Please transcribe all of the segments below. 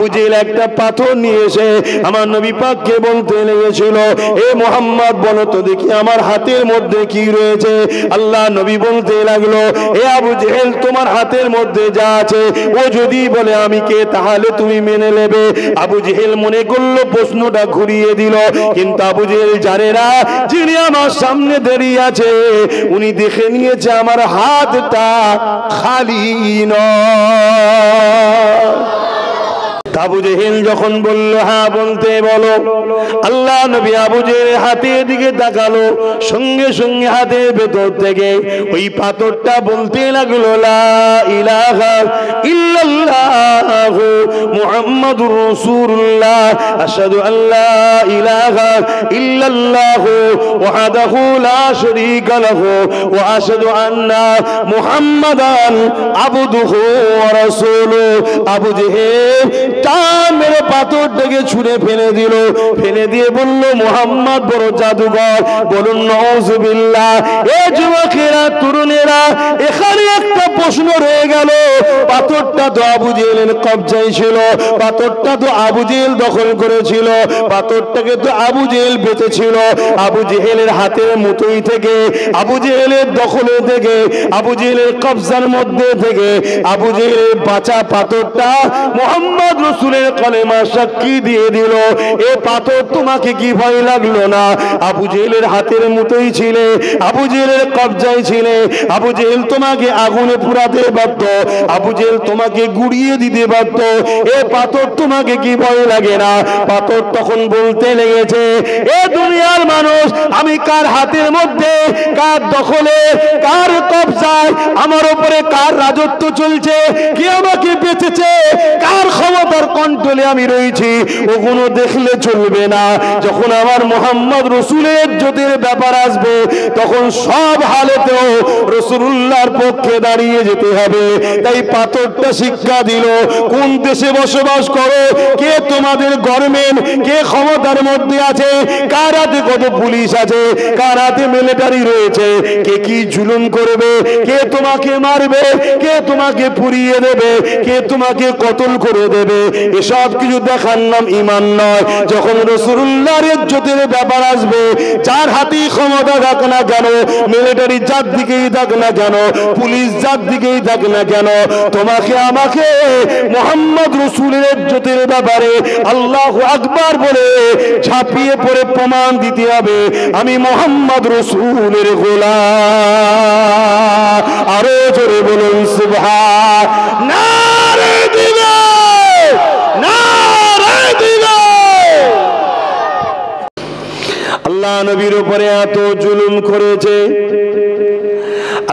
আবু জেহেল একটা পাথর নিয়ে এসে আমার নবী পাককে বলতে লেগেছিল, এ মুহাম্মদ বলো তো দেখি আমার হাতের মধ্যে কি রয়েছে। আল্লাহ নবী বলতে লাগলো, এ আবু জেহেল তোমার হাতের মধ্যে যা আছে ও যদি বলে আমি কে তাহলে তুমি মেনে নেবে। আবু জেহেল মনে করলো প্রশ্নটা ঘুরিয়ে দিল, কিন্তু আবু জেহেল জানে না যিনি আমার সামনে দাঁড়িয়ে আছে উনি দেখে নিয়েছে আমার হাতটা খালি নয়। আবু জেহেল যখন বলল হ্যাঁ বলতে বলো, আল্লাহ নবী আবু জেহেলের হাতের দিকে তাকালো, সঙ্গে সঙ্গে হাতের ভেতর থেকে ওই পাথরটা বলতে লাগলো, লা ইলাহা ইল্লাল্লাহ মুহাম্মাদুর রাসূলুল্লাহ আশহাদু আল্লা ইলাহা ইল্লাল্লাহ ওয়াহদাহু লা শারীকা লাহু ওয়া আশহাদু আন্না মুহাম্মাদান আবদুহু ওয়া রাসূলুহু। আবু জেহেল মেরে পাথরটাকে ছুঁড়ে ফেলে দিল, ফেলে দিয়ে বলল, মুহাম্মদ বড় জাদুঘর। বলুন নাউযুবিল্লাহ। এ যুবকেরা তরুণেরা এখানে একটা প্রশ্ন রয়ে গেল, পাথরটা তো আবু জেহেলের কবজায় ছিল, পাথরটা তো আবু জেহেল দখল করেছিল, পাথরটাকে তো আবু জেহেল বেঁচেছিল। আবু জেহেলের হাতের মুঠোই থেকে, আবু জেহেলের দখলে থেকে, আবু জেহেলের কবজার মধ্যে থেকে আবু জেহেলের বাঁচা পাথরটা মুহাম্মদ রাসূলের কলেমা সাক্ষী দিয়ে দিল। এ পাথর তোমাকে কি ভয় লাগলো না? আবু জেহেলের হাতের মুঠোই ছিলে, আবু জেহেলের কবজায় ছিলে, আবু জেহেল তোমাকে আগুনে পুরাতে পারত, আবু জেহেল তোমাকে গুড়িয়ে দিতে পারত। এ পাথর তোমাকে কি ভয় লাগে না? পাথর তখন বলতে লেগেছে, এ দুনিয়ার মানুষ আমি কার হাতের মধ্যে, কার দখলে, কার কবজায়, আমার উপরে কার রাজত্ব চলছে, কে আমাকে বেঁচেছে, কার ক্ষমতার কন্ট্রোলে আমি রয়েছি ওগুলো দেখলে চলবে না। যখন আমার মুহাম্মদ রাসূলের ইজ্জতের ব্যাপার আসবে তখন সব হালেতেও রাসূলুল্লাহর পক্ষে দাঁড়িয়ে যেতে হবে। তাই পাথরটা শিক্ষা দিল, কোন দেশে বসবাস করো, কে তোমাদের গভর্নমেন্ট, কে ক্ষমতার মধ্যে আছে, কার হাতে কত পুলিশ আছে, কার হাতে মিলিটারি রয়েছে, কে কি জুলুম করবে, কে তোমাকে মারবে, কে তোমাকে পুড়িয়ে দেবে, কে তোমাকে কতল করে দেবে, এসব কিছু দেখার নাম ঈমান নয়। যখন রাসূলুল্লাহর ইজ্জতের ব্যাপার আসবে, যার হাতে ক্ষমতা থাক না কেন, মিলিটারি যার দিকেই থাক না কেন, পুলিশ যার দিকেই থাক না কেন, তোমাকে আমাকে মুহাম্মদ রাসূলের ইজ্জতের ব্যাপারে আল্লাহু আকবার বলে ঝাঁপিয়ে পড়ে প্রমাণ দিতে হবে আমি মুহাম্মদ রাসূলের গোলাম। আরো জোরে বলুন সুবহান। নারে দিবে, নারে দিবে। আল্লাহ নবীর উপরে এত জুলুম করেছে,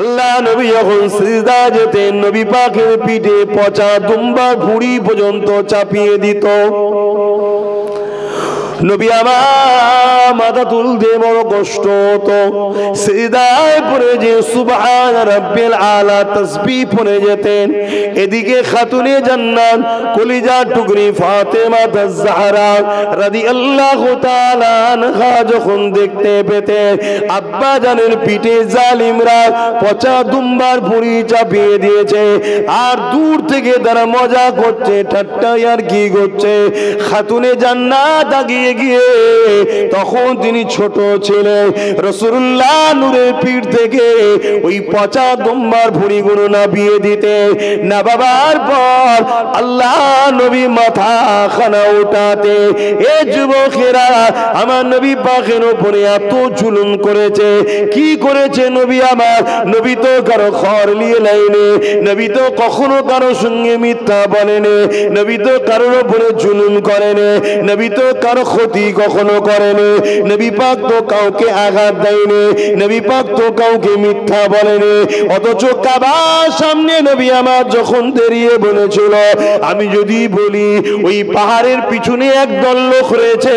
আল্লাহ নবী যখন সিজদা যেতেন নবী পাকের পিঠে পচা দুম্বা ভুঁড়ি পর্যন্ত চাপিয়ে দিত। নবী আমার মাথা তুলতে বড় কষ্ট হতো, সিজদায় পড়ে যে সুবহান রাব্বিল আলা তাসবিহ পড়ে যেতেন। এদিকে খাতুনে জান্নাত কলিজার টুকরি ফাতেমা আয-জাহরা রাদিয়াল্লাহু তাআলা আনহা যখন দেখতে পেতেন আব্বা জানের পিঠে জালিমরা পচা দুম্বার ভুঁড়ি চাপিয়ে দিয়েছে, আর দূর থেকে তারা মজা করছে, ঠাট্টা আর কি করছে, খাতুনে জান্নাত আগিয়ে গিয়ে তখন তিনি ছোট ছিলেন, রাসূলুল্লাহ নূরের পিঠ থেকে ওই পচা দুম্বার ভুঁড়িগুলো নাবিয়ে দিতে, নাবাবার পর আল্লাহ নবী মাথা খানা উঠাতে। এ যুবকেরা আমার নবী পাকের উপরে এত জুলুম করেছে, কি করেছে নবী আমার? নবী তো কারো খর নিয়ে লাইনে, নবী তো কখনো কারো সঙ্গে মিথ্যা বলেনি, নবী তো কারোর উপরে জুলুম করেনি, নবী তো কারো ক্ষতি কখনো করেনি, নবী পাক তো কাউকে আঘাত দেয়নি, নবী পাক তো কাউকে মিথ্যা বলেনি। অথচ কাবার সামনে নবী আমার যখন দাঁড়িয়ে বলেছিল, আমি যদি বলি ওই পাহাড়ের পিছনে একদল লোক রয়েছে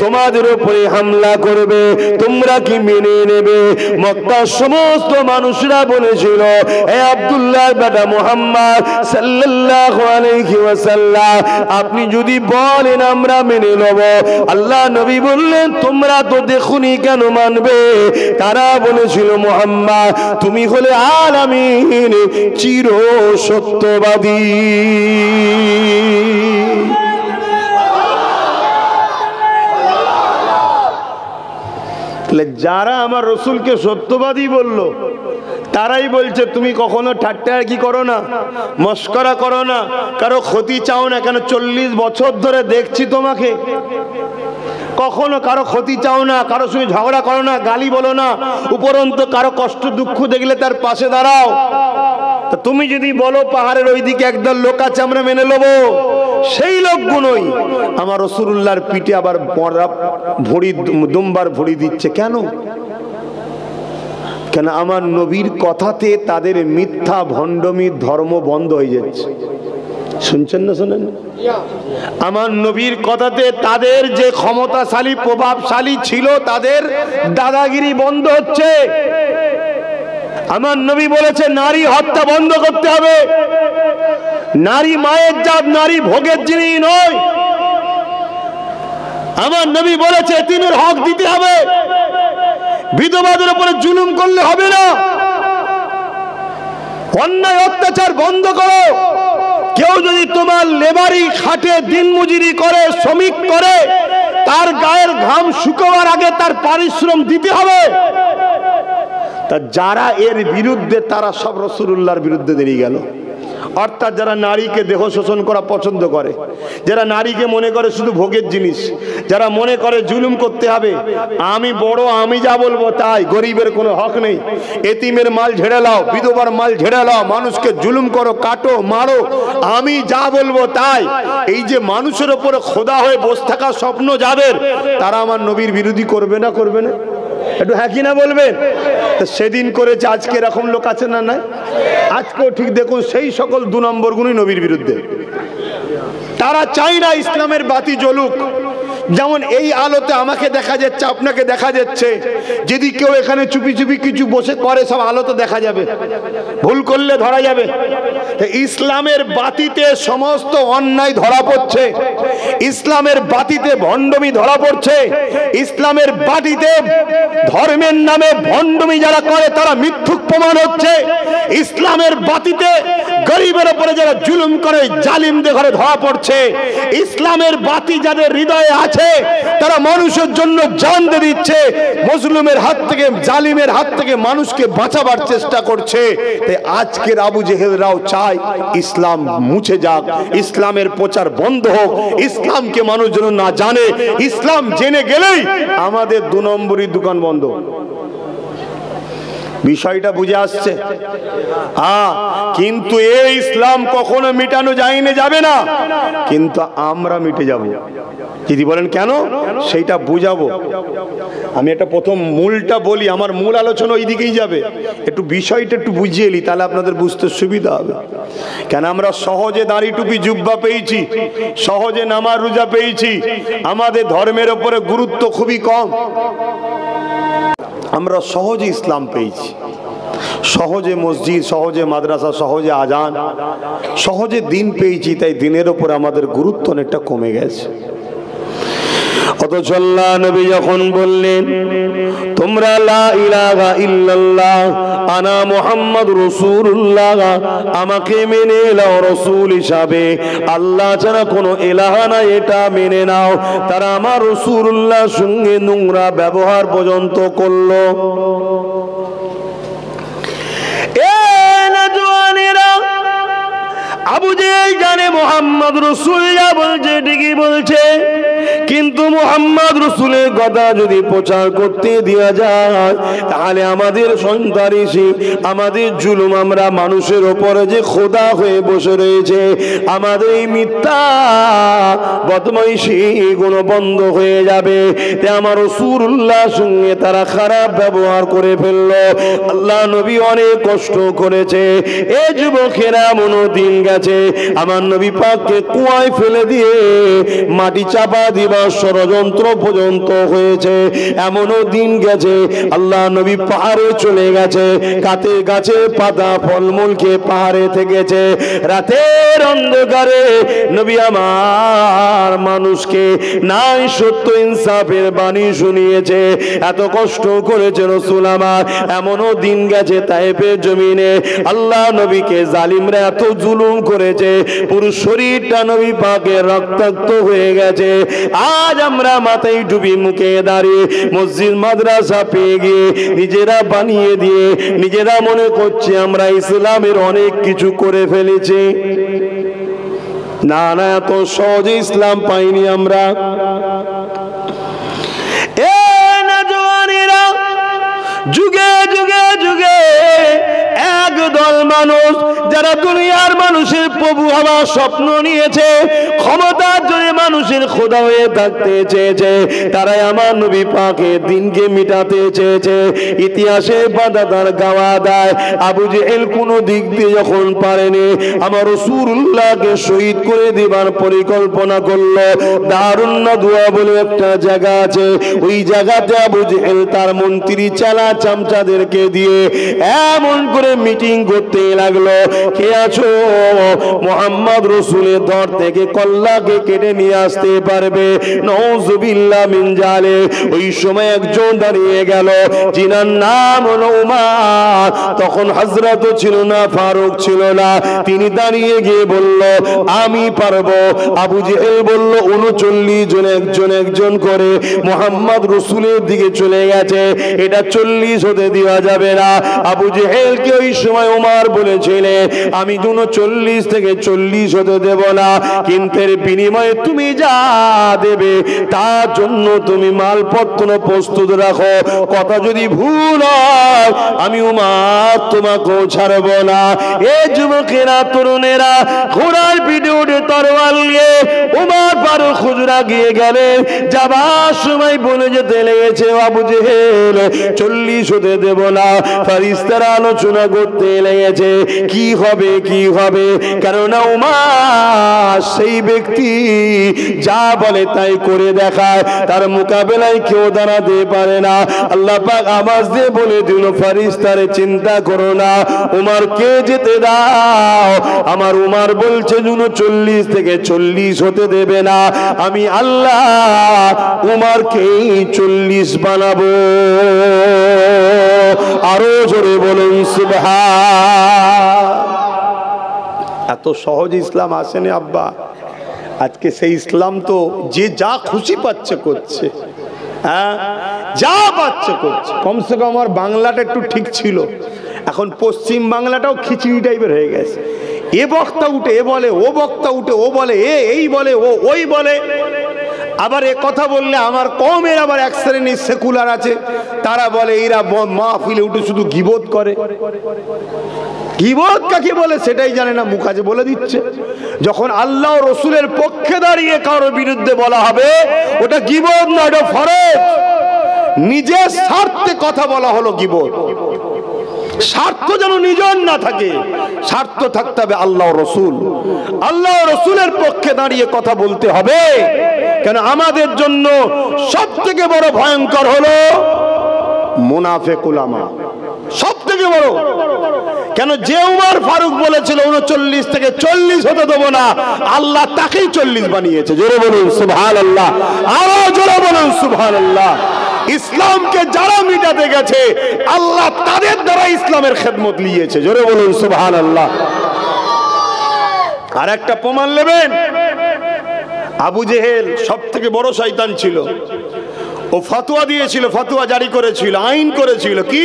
তোমাদের উপরে হামলা করবে, তোমরা কি মেনে নেবে? মক্কার সমস্ত মানুষরা বলেছিল, হে আব্দুল্লাহ বেটা মুহাম্মদ সাল্লাল্লাহু আলাইহি ওয়াসাল্লাম, আপনি যদি বলেন আমরা মেনে নেব। আল্লাহ নবী বললেন, তোমরা তো দেখুনি কেন মানবে? তারা বলেছিল, মুহাম্মদ তুমি হলে আলামিন চির সত্যবাদী। যারা আমার রসুলকে সত্যবাদী বলল তারাই বলছে তুমি কখনো ঠাট্টা কি করো না, মস্করা করো না, কারো ক্ষতি চাও না কেন? 40 বছর ধরে দেখছি তোমাকে, কখনো কারো ক্ষতি চাও না, কারো সঙ্গে ঝগড়া করো না, গালি বলো না, উপরন্ত কারো কষ্ট দুঃখ দেখলে তার পাশে দাঁড়াও। তা তুমি যদি বলো পাহাড়ের ওইদিকে একদল লোক আছে আমরা মেনে নেবো, সেই লোকগুলোই আমার রাসূলুল্লাহর পিঠে আবার ভড়ি দুম্বার ভড়ি দিচ্ছে কেন? কেন আমার নবীর কথাতে তাদের মিথ্যা ভণ্ডমি ধর্ম বন্ধ হয়ে যাচ্ছে। শুনছেন না শোনেন? আমার নবীর কথাতে তাদের যে ক্ষমতাশালী প্রভাবশালী ছিল তাদের দাদাগিরি বন্ধ হচ্ছে। আমার নবী বলেছে নারী হত্যা বন্ধ করতে হবে, নারী মায়ের জাত, নারী ভোগের জিনিস নয়। আমার নবী বলেছে এতিমের হক দিতে হবে, বিধবাদের উপরে জুলুম করলে হবে না, অন্যায় অত্যাচার বন্ধ করো। কেউ যদি তোমার লেবারি খাটে দিনমজুরি করে শ্রমিক করে তার গায়ের ঘাম শুকাবার আগে তার পারিশ্রম দিতে হবে। তা যারা এর বিরুদ্ধে তারা সব রাসূলুল্লাহর বিরুদ্ধে দাঁড়িয়ে গেল। অর্থাৎ যারা নারীকে দেহ শোষণ করা পছন্দ করে, যারা নারীকে মনে করে শুধু ভোগের জিনিস, যারা মনে করে জুলুম করতে হবে, আমি বড় আমি যা বলবো তাই, গরিবের কোনো হক নেই, এতিমের মাল ঝেড়ে লাও, বিধবার মাল ঝেড়ে লাও, মানুষকে জুলুম করো, কাটো, মারো, আমি যা বলবো তাই, এই যে মানুষের উপরে খোদা হয়ে বসে থাকা স্বপ্ন যাদের, তারা আমার নবীর বিরোধী করবে না? করবে না? একটু হ্যাঁ কি না বলবেন? তো সেদিন করেছে, আজকে এরকম লোক আছে না? নাই, আজকেও ঠিক দেখুন সেই সকল 2 নম্বর গুণই নবীর বিরুদ্ধে। তারা চায় না ইসলামের বাতি জ্বলুক। যেমন এই আলোতে আমাকে দেখা যাচ্ছে, আপনাকে দেখা যাচ্ছে, যদি কেউ এখানে চুপি চুপি কিছু বসে করে সব আলোতে দেখা যাবে, ভুল করলে ধরা যাবে। ইসলামের বাতিতে সমস্ত অন্যায় ধরা পড়ছে, ইসলামের বাতিতে ভণ্ডমি ধরা পড়ছে, ইসলামের বাতিতে ধর্মের নামে ভণ্ডমি যারা করে তারা মিথ্যুক প্রমাণ হচ্ছে, ইসলামের বাতিতে গরিবের উপরে যারা জুলুম করে জালিমদের ঘরে ধরা পড়ছে, ইসলামের বাতি যাদের হৃদয়ে আছে তারা মানুষের জন্য জান দিয়ে দিচ্ছে, মজলুমের হাত থেকে জালিমের হাত থেকে মানুষকে বাঁচাবার চেষ্টা করছে। তাই আজকের আবু জেহেলরাও চায় ইসলাম মুছে যাক, ইসলামের প্রচার বন্ধ হোক, ইসলামকে মানুষ যেন না জানে, ইসলাম জেনে গেলেই আমাদের 2 নম্বরই দোকান বন্ধ। বিষয়টা বুঝে আসছে? হ্যাঁ, কিন্তু এই ইসলাম কখনো মিটানো যাবে না, কিন্তু আমরা মিটে যাব। যদি বলেন কেন, সেইটা বুঝাবো। আমি একটা প্রথম মূলটা বলি, আমার মূল আলোচনা ওই দিকেই যাবে। একটু বিষয়টা একটু বুঝিয়ে নি, তাহলে আপনাদের বুঝতে সুবিধা হবে। কেন আমরা সহজে দাড়ি টুপি জুব্বা পেয়েছি, সহজে নামাজ রোজা পেয়েছি, আমাদের ধর্মের উপরে গুরুত্ব খুবই কম। আমরা সহজে ইসলাম পেয়েছি, সহজে মসজিদ, সহজে মাদ্রাসা, সহজে আজান, সহজে দিন পেয়েছি, তাই দিনের উপর আমাদের গুরুত্ব অনেকটা কমে গেছে। অথচ আল্লাহ নবী যখন বললেন তোমরা লা ইলাহা ইল্লাল্লাহ আনা মুহাম্মাদুর রাসূলুল্লাহ, আমাকে মেনে নাও রাসূল হিসাবে, আল্লাহ ছাড়া কোনো ইলাহা নাই এটা মেনে নাও, তারা আমার রাসূলুল্লাহর সঙ্গে নোংরা ব্যবহার পর্যন্ত করলো। আবু জেহেল জানে মুহাম্মদ রাসূল যা বলছে ঠিকই বলছে, কিন্তু মুহাম্মদ রাসূলের কথা যদি প্রচার করতে দেয়া যায় তাহলে আমাদের সন্তানিসি, আমাদের জুলুম, আমরা মানুষের ওপরে যে খোদা হয়ে বসে রয়েছে, আমাদের এই মিথ্যা বদমাইশি গুণ বন্ধ হয়ে যাবে। তাই আমার রাসূলুল্লাহর সঙ্গে তারা খারাপ ব্যবহার করে ফেললো। আল্লাহ নবী অনেক কষ্ট করেছে। এ যুবকেরা এমনও দিন গেছে আমার নবী পাককে কুয়ায় ফেলে দিয়ে মাটি চাপা দিবার ষড়যন্ত্র পর্যন্ত হয়েছে। এমনও দিন গেছে আল্লাহ নবী পাহাড়ে চলে গেছে, কাতে গাছে পাতা ফলমূল খেয়ে পাহাড়ে থেকেছে। রাতের অন্ধকারে নবী আমার হাজার মানুষকে নাই সত্য ইনসাফের বাণী শুনিয়েছে। এত কষ্ট করেছে রাসূল আমার। এমনও দিন গেছে তায়েফের জমিনে আল্লাহ নবীকে জালিমরা এত জুলুম করেছে, পুরো শরীরটা নবী পাকের রক্তাক্ত হয়ে গেছে। আজ আমরা মাথায় টুপি মুখে দাঁড়িয়ে মসজিদ মাদ্রাসা পেয়ে গিয়ে নিজেরা বানিয়ে দিয়ে নিজেরা মনে করছি আমরা ইসলামের অনেক কিছু করে ফেলেছি। না না, এত সহজে ইসলাম পাইনি আমরা। যুগে যুগে যুগে একদল মানুষ যারা দুনিয়ার মানুষের প্রভু হওয়ার স্বপ্ন নিয়েছে, ক্ষমতার জন্য মানুষের খোদা হয়ে থাকতে চেয়েছে, তারাই আমার নবী পাকের দিনকে মিটাতে চেয়েছে। ইতিহাসে বাঁধা তার গাওয়া দেয় আবু জেহেল কোনো দিক দিয়ে যখন পারেনি আমার রাসূলুল্লাহকে শহীদ করে দিবার পরিকল্পনা করলো। দারুন নাদওয়া বলে একটা জায়গা আছে, ওই জায়গাতে আবু জেহেল তার মন্ত্রী চালা চামচাদেরকে দিয়ে এমন করে মিটিং করতে লাগলো, কে আছো মুহাম্মদ রাসূলের দর থেকে কল্লাকে কেটে নিয়ে আসতে পারবে? নাউযুবিল্লাহ মিন জালিক। ওই সময় একজন দাঁড়িয়ে গেল, যিনার নাম হলো উমর। তখন হযরত ছিল না, ফারুক ছিল না। তিনি দাঁড়িয়ে গিয়ে বলল, আমি পারবো। আবু জেহেল বলল, 39 জন একজন একজন করে মুহাম্মদ রাসূলের দিকে চলে গেছে, এটা 40 হতে দেওয়া যাবে না। আবু জেহেলকে ওই সময় উমর বলেছিলেন, আমি 39 থেকে 40 হতে দেব না, কিন্তু এর বিনিময়ে তুমি যা দেবে তার জন্য তুমি মালপত্র প্রস্তুত রাখো। কথা যদি ভুল হয় আমি উমর তোমাকেও ছাড়ব না। এ যুবকেরা, তরুণেরা ঘোড়ার পিঠে উঠে তরোয়াল নিয়ে উমর ফারুক হুজরা গিয়ে গেলেন। যাবার সময় বলে যেতে লেগেছে, আবু জেহেল 40 হতে দেব না। ফেরেশতারা আলোচনা করতে লেগেছে কি হবে কি হবে, কেননা উমর সেই ব্যক্তি যা বলে তাই করে দেখায়, তার মোকাবেলায় কেউ দাঁড়াতে পারে না। আল্লাহ পাক আওয়াজ দিয়ে বলে দিল, ফেরেশতারে চিন্তা করো না, উমরকে যেতে দাও। আমার উমর বলছে 39 থেকে 40 হতে দেবে না, আমি আল্লাহ উমরকেই 40 বানাবো। আরো জোরে বলুন সুবহান। এত সহজ ইসলাম আসেনি আব্বা। আজকে সেই ইসলাম তো যে যা খুশি পাচ্ছে করছে, হ্যাঁ যা পাচ্ছে করছে। কমসে কম আমার বাংলাটা একটু ঠিক ছিল, এখন পশ্চিম বাংলাটাও খিচড়ি টাইপের হয়ে গেছে। এ বক্তা উঠে এ বলে, ও বক্তা উঠে ও বলে, এই বলে ও ওই বলে। আবার এ কথা বললে আমার কমের আবার এক শ্রেণীর সেকুলার আছে, তারা বলে এরা মাহফিলে উঠে শুধু গীবত করে। গীবত কাকে বলে সেটাই জানে না, মুখাজে বলে দিচ্ছে। যখন আল্লাহ রসুলের পক্ষে দাঁড়িয়ে কারোর বিরুদ্ধে বলা হবে ওটা গীবত না, ওটা ফরজ। নিজের স্বার্থে কথা বলা হলো গীবত। স্বার্থ যেন নিজের না থাকে, স্বার্থ থাকতে হবে আল্লাহ রসুল। আল্লাহ রসুলের পক্ষে দাঁড়িয়ে কথা বলতে হবে। কেন আমাদের জন্য সব থেকে বড় ভয়ঙ্কর হলো মুনাফিক উলামা, সব থেকে বড়। কেন যে উমর ফারুক বলেছিল 39 থেকে 40 হতে দেবো না, আল্লাহ তাকেই 40 বানিয়েছে। জোরে বলুন সুবহানাল্লাহ, আরো জোরে বলুন সুবহানাল্লাহ। ইসলামকে যারা মিটাতে গেছে আল্লাহ তাদের দ্বারা ইসলামের খেদমত নিয়েছে। জোরে বলুন সুবহানাল্লাহ। আর একটা প্রমাণ নেবেন, আবু জেহেল সব থেকে বড় শয়তান ছিল। ও ফতোয়া দিয়েছিল, ফতোয়া জারি করেছিল, আইন করেছিল কি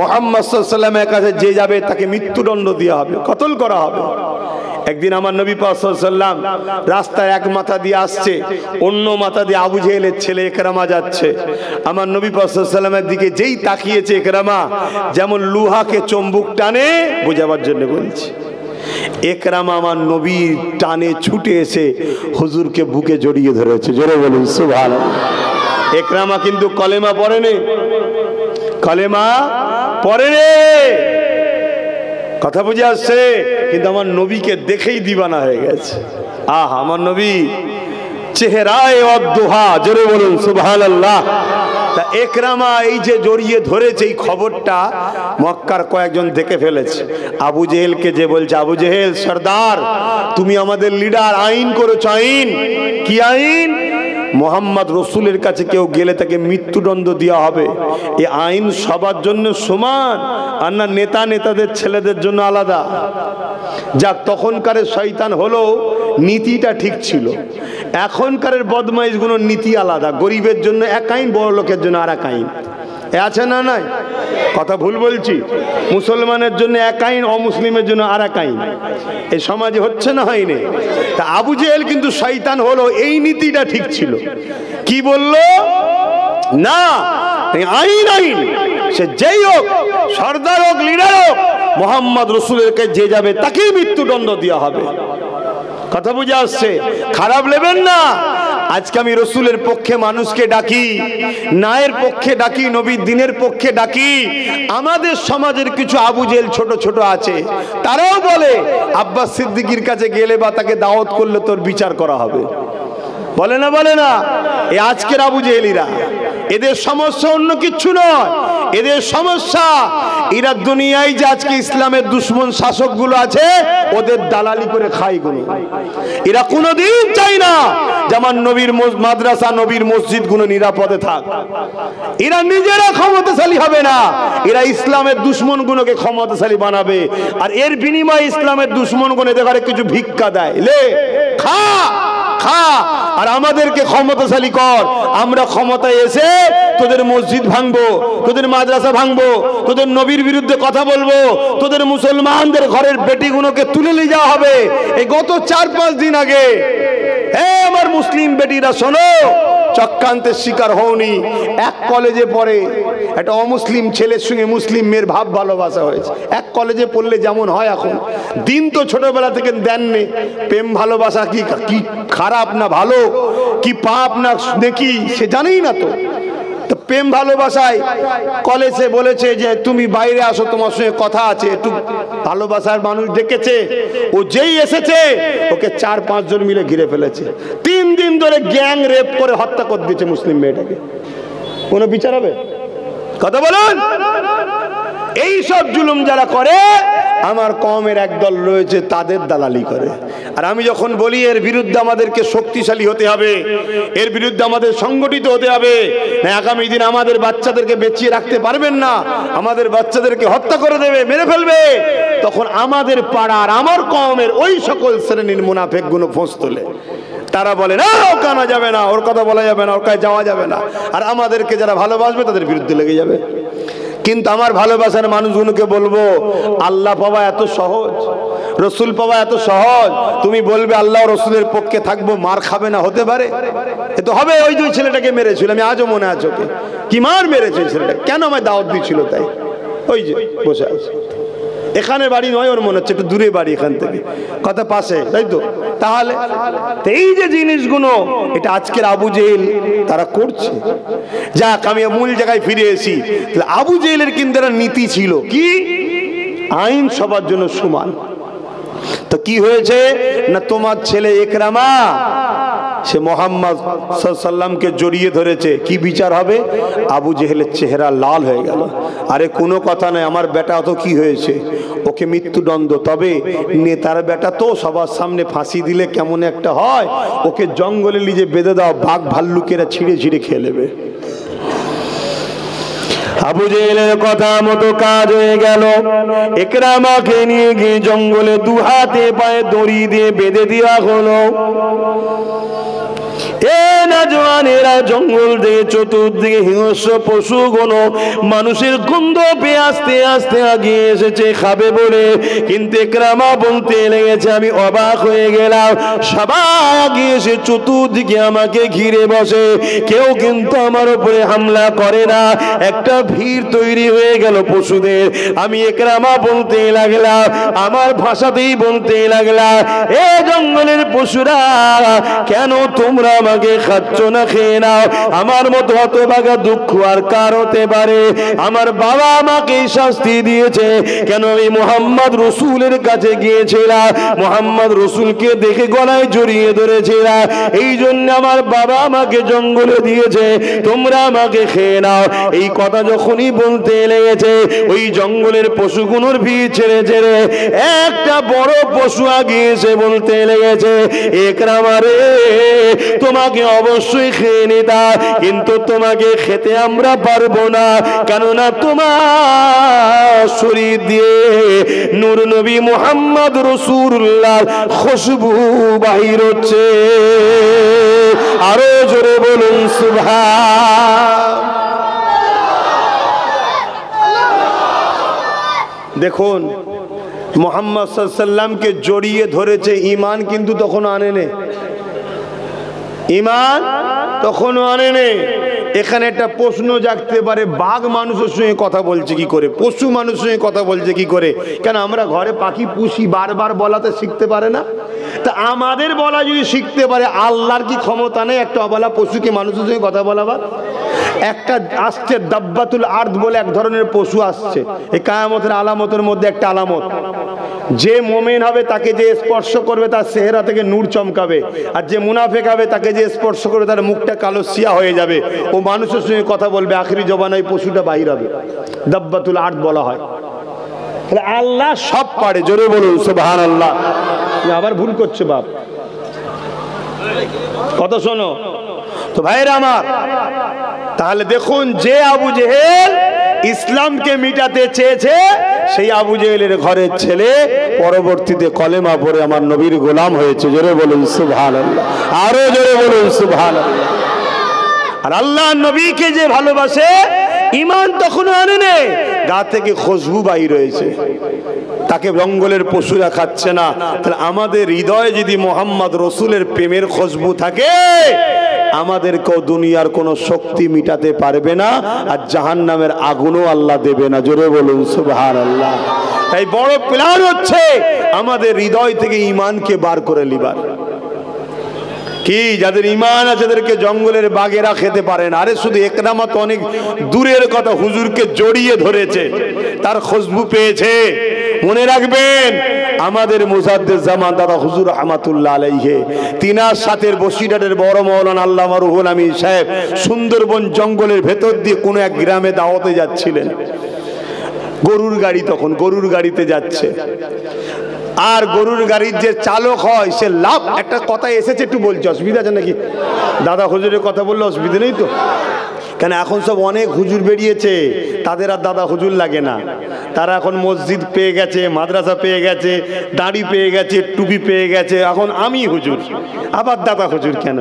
মুহাম্মদ সাল্লাল্লাহু আলাইহি ওয়াসাল্লামের কাছে যে যাবে তাকে মৃত্যুদণ্ড দেওয়া হবে, কতল করা হবে। একদিন আমার নবী পাক সাল্লাল্লাহু আলাইহি ওয়াসাল্লাম রাস্তায় এক মাথা দিয়ে আসছে, অন্য মাথা দিয়ে আবু জেহেলের ছেলে ইকরামা যাচ্ছে। আমার নবী পাক সাল্লাল্লাহু আলাইহি ওয়াসাল্লামের দিকে যেই তাকিয়েছে ইকরামা, যেমন লোহাকে চুম্বক টানে, বোঝাবার জন্য বলছি, ইকরামা আমার নবীর টানে ছুটে এসে হুজুরকে বুকে জড়িয়ে ধরেছে। জোরে বলুন সুবহানাল্লাহ। ইকরামা কিন্তু কলেমা পড়েনি, কলেমা পড়েনি, কথা বুঝে আসছে, কিন্তু আমার নবীকে দেখেই দিবানা হয়ে গেছে। আহ, আমার নবী চেহারায় অদ্দুহা, জোরে বলুন সুবহানাল্লাহ। তা একরামা এই যে জড়িয়ে ধরেছে এই খবরটা মক্কার কয়েকজন দেখে ফেলেছে। আবু জেহেলকে যে বলছে, আবু জেহেল সর্দার, তুমি আমাদের লিডার, আইন করেছো। আইন কি আইন? মোহাম্মদ রসুলের কাছে কেউ গেলে তাকে মৃত্যুদণ্ড দেওয়া হবে। এই আইন সবার জন্য সমান, আর না নেতাদের ছেলেদের জন্য আলাদা। যাক, তখনকার শয়তান হলো নীতিটা ঠিক ছিল, এখনকার বদমাইশগুলোর নীতি আলাদা। গরিবের জন্য এক আইন, বড় লোকের জন্য আর এক আইন। আছে না? নাই কথা ভুল বলছি? মুসলমানের জন্য এক আইন, অমুসলিমের জন্য আর এক আইন। এই সমাজে হচ্ছে না, হয়নি? তা আবু জেহেল কিন্তু শয়তান হলো, এই নীতিটা ঠিক ছিল। কি বলল? না, আইন আইন, সে যেই হোক, সর্দার হোক, লিডার হোক, মোহাম্মদ রসুলের কাছে যে যাবে তাকেই মৃত্যুদণ্ড দেওয়া হবে। কথা বুঝে আসছে? খারাপ নেবেন না। আজকে আমি রসুলের পক্ষে মানুষকে ডাকি, ন্যায়ের পক্ষে ডাকি, নবীর দিনের পক্ষে ডাকি। আমাদের সমাজের কিছু আবু জেহেল ছোট ছোট আছে, তারাও বলে আব্বাস সিদ্দিকীর কাছে গেলে বা তাকে দাওয়াত করলে তোর বিচার করা হবে। বলে না? বলে না? এই আজকের আবু জেহেলিরা, এদের সমস্যা অন্য কিচ্ছু নয়। এদের সমস্যা এরা দুনিয়ায় যে আজকে ইসলামের দুশ্মন শাসকগুলো আছে, ওদের দালালি করে খায় গুলো। এরা কোনোদিন চায় না যে আমার নবীর মাদ্রাসা, নবীর মসজিদ গুলো নিরাপদে থাক। এরা নিজেরা ক্ষমতাশালী হবে না, এরা ইসলামের দুশ্মন গুলোকে ক্ষমতাশালী বানাবে। আর এর বিনিময়ে ইসলামের দুশ্মন গুলো এদের কিছু ভিক্ষা দেয়, লে খা খা, আর আমাদেরকে ক্ষমতাশালী কর। আমরা ক্ষমতায় এসে তোদের মসজিদ ভাঙবো, তোদের মাদ্রাসা ভাঙবো, তোদের নবীর বিরুদ্ধে কথা বলবো, তোদের মুসলমানদের ঘরের বেটিগুলোকে তুলে নিয়ে যাওয়া হবে। এই গত 4-5 দিন আগে, আমার মুসলিম বেটিরা শোনো, চক্রান্তের শিকার হওনি। এক কলেজে পড়ে একটা অমুসলিম ছেলের সঙ্গে মুসলিম মেয়ের ভাব ভালোবাসা হয়েছে। এক কলেজে পড়লে যেমন হয় এখন, দিন তো ছোটবেলা থেকে দেননি। প্রেম ভালোবাসা কি কি খারাপ না ভালো, কি পাপ না দেখি, সে জানেই না। তো প্রেম ভালোবাসায় কলেজে বলেছে যে তুমি বাইরে আসো, তোমার সঙ্গে কথা আছে। একটু ভালোবাসার মানুষ ডেকেছে, ও যেই এসেছে ওকে 4-5 জন মিলে ঘিরে ফেলেছে। 3 দিন ধরে গ্যাং রেপ করে হত্যা করে দিয়েছে মুসলিম মেয়েটাকে। কোনো বিচার হবে? কথা বলুন। এই সব জুলুম যারা করে, আমার কওমের একদল রয়েছে, তাদের দালালি করে। আর আমি যখন বলি এর বিরুদ্ধে আমাদেরকে শক্তিশালী হতে হবে, এর বিরুদ্ধে আমাদের সংগঠিত হতে হবে, না আগামী দিন আমাদের বাচ্চাদেরকে বেঁচিয়ে রাখতে পারবেন না, আমাদের বাচ্চাদেরকে হত্যা করে দেবে, মেরে ফেলবে, তখন আমাদের পাড়ার, আমার কওমের ওই সকল শ্রেণীর মুনাফিক গুলো ফোঁস তোলে। তারা বলে না, ও কানা যাবে না, ওর কথা বলা যাবে না, ওর কাছে যাওয়া যাবে না। আর আমাদেরকে যারা ভালোবাসবে তাদের বিরুদ্ধে লেগে যাবে। কিন্তু আমার ভালোবাসার মানুষগুলোকে বলবো, আল্লাহ পাওয়া এত সহজ, রসুল পাওয়া এত সহজ। তুমি বলবে আল্লাহ রসুলের পক্ষে থাকবো, মার খাবে না? হতে পারে? এ তো হবে। ওই 2 ছেলেটাকে মেরেছিল, আমি আজও মনে আছে ওকে, কি মার মেরেছে ছেলেটা, কেন আমায় দাওয়াত দিয়েছিল তাই। ওই যে বসে আছে, এখানে বাড়ি নয় ওর, মনে হচ্ছে একটু দূরে বাড়ি এখান থেকে, কথা পাশে, তাই তো? তাহলে এই যে জিনিসগুলো, এটা আজকের আবু জেহেল তারা করছে। যাক, আমি মূল জায়গায় ফিরে এসি। আবু জেহেলের কিন্তু একটা নীতি ছিল, কি? আইন সবার জন্য সমান। তো কি হয়েছে না, তোমার ছেলে একরামা সে মোহাম্মদ সাল্লামকে জড়িয়ে ধরেছে, কি বিচার হবে? আবু জেহেলের চেহারা লাল হয়ে গেল। আরে কোনো কথা নয়, আমার বেটা তো কি হয়েছে, ওকে মৃত্যুদণ্ড। তবে নেতার বেটা তো সবার সামনে ফাঁসি দিলে কেমন একটা হয়, ওকে জঙ্গলে নিয়ে বেঁধে দাও, বাঘ ভাল্লুকেরা ছিঁড়ে ছিঁড়ে খেয়ে নেবে। আবু জেহেলের কথা মতো কাজ হয়ে গেল। একরামাকে নিয়ে গিয়ে জঙ্গলে 2 হাতে পায়ে দড়ি দিয়ে বেঁধে দেওয়া হলো। নজওয়ানেরা জঙ্গল দিয়ে চতুর্দিকে হিংস্র পশুগুলো মানুষের গন্ধ পেয়ে আস্তে আস্তে আগিয়ে এসেছে খাবে বলে। কিন্তু একরামা বলতে লেগেছে, আমি অবাক হয়ে গেলাম, সবাই আগিয়ে এসে চতুর্দিকে আমাকে ঘিরে বসে, কেউ কিন্তু আমার উপরে হামলা করে না। একটা ভিড় তৈরি হয়ে গেল পশুদের। আমি একরামা বলতে লাগলাম, আমার ভাষাতেই বলতে লাগলাম, এ জঙ্গলের পশুরা, কেন তোমরা আমাকে খাচ্ছ না, খেয়ে নাও। আমার মতো হতভাগা দুঃখ আর কার হতে পারে? আমার বাবা আমাকে শাস্তি দিয়েছে কেন? আমি মুহাম্মদ রসুলের কাছে গিয়েছিলাম, মুহাম্মদ রসুলকে দেখে গলায় জড়িয়ে ধরেছিলাম, এই জন্য আমার বাবা আমাকে জঙ্গলে দিয়েছে, তোমরা আমাকে খেয়ে নাও। এই কথা যখনই বলতে লেগেছে, ওই জঙ্গলের পশুগুলোর ভিড় ছেড়ে ছেড়ে একটা বড় পশু আগে এসে বলতে লেগেছে, একরামা রে, তোমাকে অবশ্যই খেয়ে নিতা, কিন্তু তোমাকে খেতে আমরা পারবো না, কেননা তোমার শরীর দিয়ে নূর নবী মুহাম্মদ রাসূলুল্লাহ খুশবু বাহির হচ্ছে। আরো জোরে বলুন সুবহান। দেখুন মুহাম্মদ সাল্লাল্লাহু আলাইহি ওয়াসাল্লামকে জড়িয়ে ধরেছে, ঈমান কিন্তু তখনও আনেনি, ঈমান তখনও আনেনি। এখানে একটা প্রশ্ন জাগতে পারে, বাঘ মানুষের সঙ্গে কথা বলছে কি করে, পশু মানুষের সঙ্গে কথা বলছে কি করে? কেন আমরা ঘরে পাখি পুষি, বারবার বলাতে শিখতে পারে না? তা আমাদের বলা যদি শিখতে পারে, আল্লাহর কি ক্ষমতা নেই একটা অবলা পশুকে মানুষের সঙ্গে কথা বলাবার? একটা আসছে দাব্বাতুল আরদ বলে এক ধরনের পশু আসছে, এই কিয়ামতের আলামতের মধ্যে একটা আলামত, যে মুমিন হবে তাকে যে স্পর্শ করবে তার চেহারা থেকে নূর চমকাবে, আর যে মুনাফিক হবে তাকে যে স্পর্শ করবে তার মুখটা কালো সিয়া হয়ে যাবে, ও মানুষের সঙ্গে কথা বলবে, আখিরি জবানায় পশুটা বাহির হবে, দাব্বাতুল আরদ বলা হয়। তাহলে আল্লাহ সব পারে, জোরে বলুন সুবহানাল্লাহ। আবার ভুল করছে বাপ, কথা শোনো তো ভাইরা আমার। তাহলে দেখুন, যে আবু জেহেল ইসলামকে মিটাতে চেয়েছে, সেই আবু জেহেলের ঘরের ছেলে পরবর্তীতে কলেমা পড়ে আমার নবীর গোলাম হয়েছে, জোরে বলুন সুবহানাল্লাহ। আরো জোরে বলুন সুবহানাল্লাহ। আর আল্লাহ নবীকে যে ভালোবাসে, ঈমান তখনও আনে নেই, গা থেকে খুশবু বাইর হয়েছে, তাকে জঙ্গলের পশুরা খাচ্ছে না। তাহলে আমাদের হৃদয়ে যদি মুহাম্মদ রসুলের প্রেমের খুশবু থাকে, আমাদেরকেও দুনিয়ার কোনো শক্তি মিটাতে পারবে না, আর জাহান্নামের আগুনও আল্লাহ দেবে না, জোরে বলুন সুবহানাল্লাহ। তাই বড় প্ল্যান হচ্ছে আমাদের হৃদয় থেকে ঈমানকে বার করে লিবার। কি যাদের ঈমান আছে তাদেরকে জঙ্গলের বাঘেরা খেতে পারে না। আরে শুধু একরামা তো অনেক দূরের কথা, হুজুরকে জড়িয়ে ধরেছে, তার খুশবু পেয়েছে। মনে রাখবেন, আমাদের মুজাদ্দিদ জামান দাদা হুজুর রহমাতুল্লাহ আলাইহি, তিনার সাথের বসিরহাটের বড় মাওলানা আল্লামা রুহুল আমিন সাহেব সুন্দরবন জঙ্গলের ভেতর দিয়ে কোনো এক গ্রামে দাওয়াতে যাচ্ছিলেন। গরুর গাড়ি, তখন গরুর গাড়িতে যাচ্ছে, আর গরুর গাড়ির যে চালক হয় সে লাভ, একটা কথা এসেছে একটু বলছে, অসুবিধা আছে নাকি? দাদা হুজুরের কথা বললে অসুবিধা নেই তো? কেন এখন সব অনেক হুজুর বেরিয়েছে, তাদের আর দাদা হুজুর লাগে না, তারা এখন মসজিদ পেয়ে গেছে, মাদ্রাসা পেয়ে গেছে, দাড়ি পেয়ে গেছে, টুপি পেয়ে গেছে, এখন আমি হুজুর, আবার দাদা হুজুর কেন?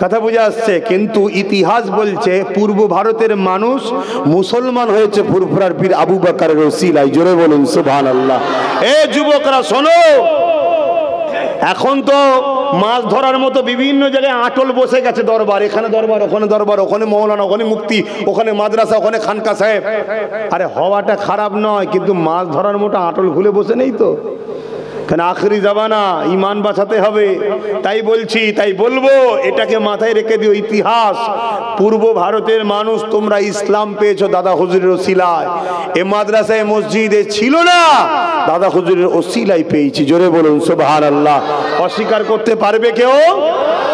কথা বুঝে আসছে। কিন্তু ইতিহাস বলছে পূর্ব ভারতের মানুষ মুসলমান হয়েছে ফুরফুরার পীর আবু বকরের ওসিলায়, জোরে বলুন সুবহানাল্লাহ। এ যুবকরা শোনো, এখন তো মাছ ধরার মতো বিভিন্ন জায়গায় আটল বসে গেছে, দরবার, এখানে দরবার, ওখানে দরবার, ওখানে মৌলানা, ওখানে মুফতি, ওখানে মাদ্রাসা, ওখানে খানকা সাহেব। আরে হওয়াটা খারাপ নয়, কিন্তু মাছ ধরার মতো আটল খুলে বসে নেই তো। কেন আখরি জামানা, ঈমান বাঁচাতে হবে। তাই বলছি, তাই বলবো, এটাকে মাথায় রেখে দিও। ইতিহাস, পূর্ব ভারতের মানুষ তোমরা ইসলাম পেয়েছো দাদা হুজুরের ওসিলায়। এ মাদ্রাসায় মসজিদে ছিল না, দাদা হুজুরের ওসিলায় পেয়েছি, জোরে বলুন সুবহানাল্লাহ। অস্বীকার করতে পারবে কেউ?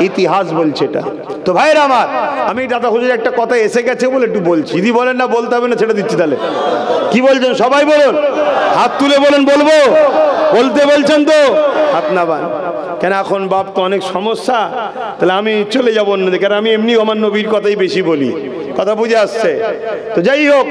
ইতিহাস বলছে এটা। তো ভাইরা আমার, আমি দাদা হুজুরের একটা কথা এসে গেছে বলে একটু বলছি, যদি বলেন না বলতে হবে না ছেড়ে দিচ্ছি। তাহলে কি বলছেন সবাই বলুন, হাত তুলে বলেন, বলবো বলতে বলছেন তো? হাত না বান কেন? এখন বাপ তো অনেক সমস্যা, তাহলে আমি চলে যাবো অন্যদিকে, কারণ আমি এমনি আমার নবীর কথাই বেশি বলি, কথা বুঝে আসছে। তো যাই হোক,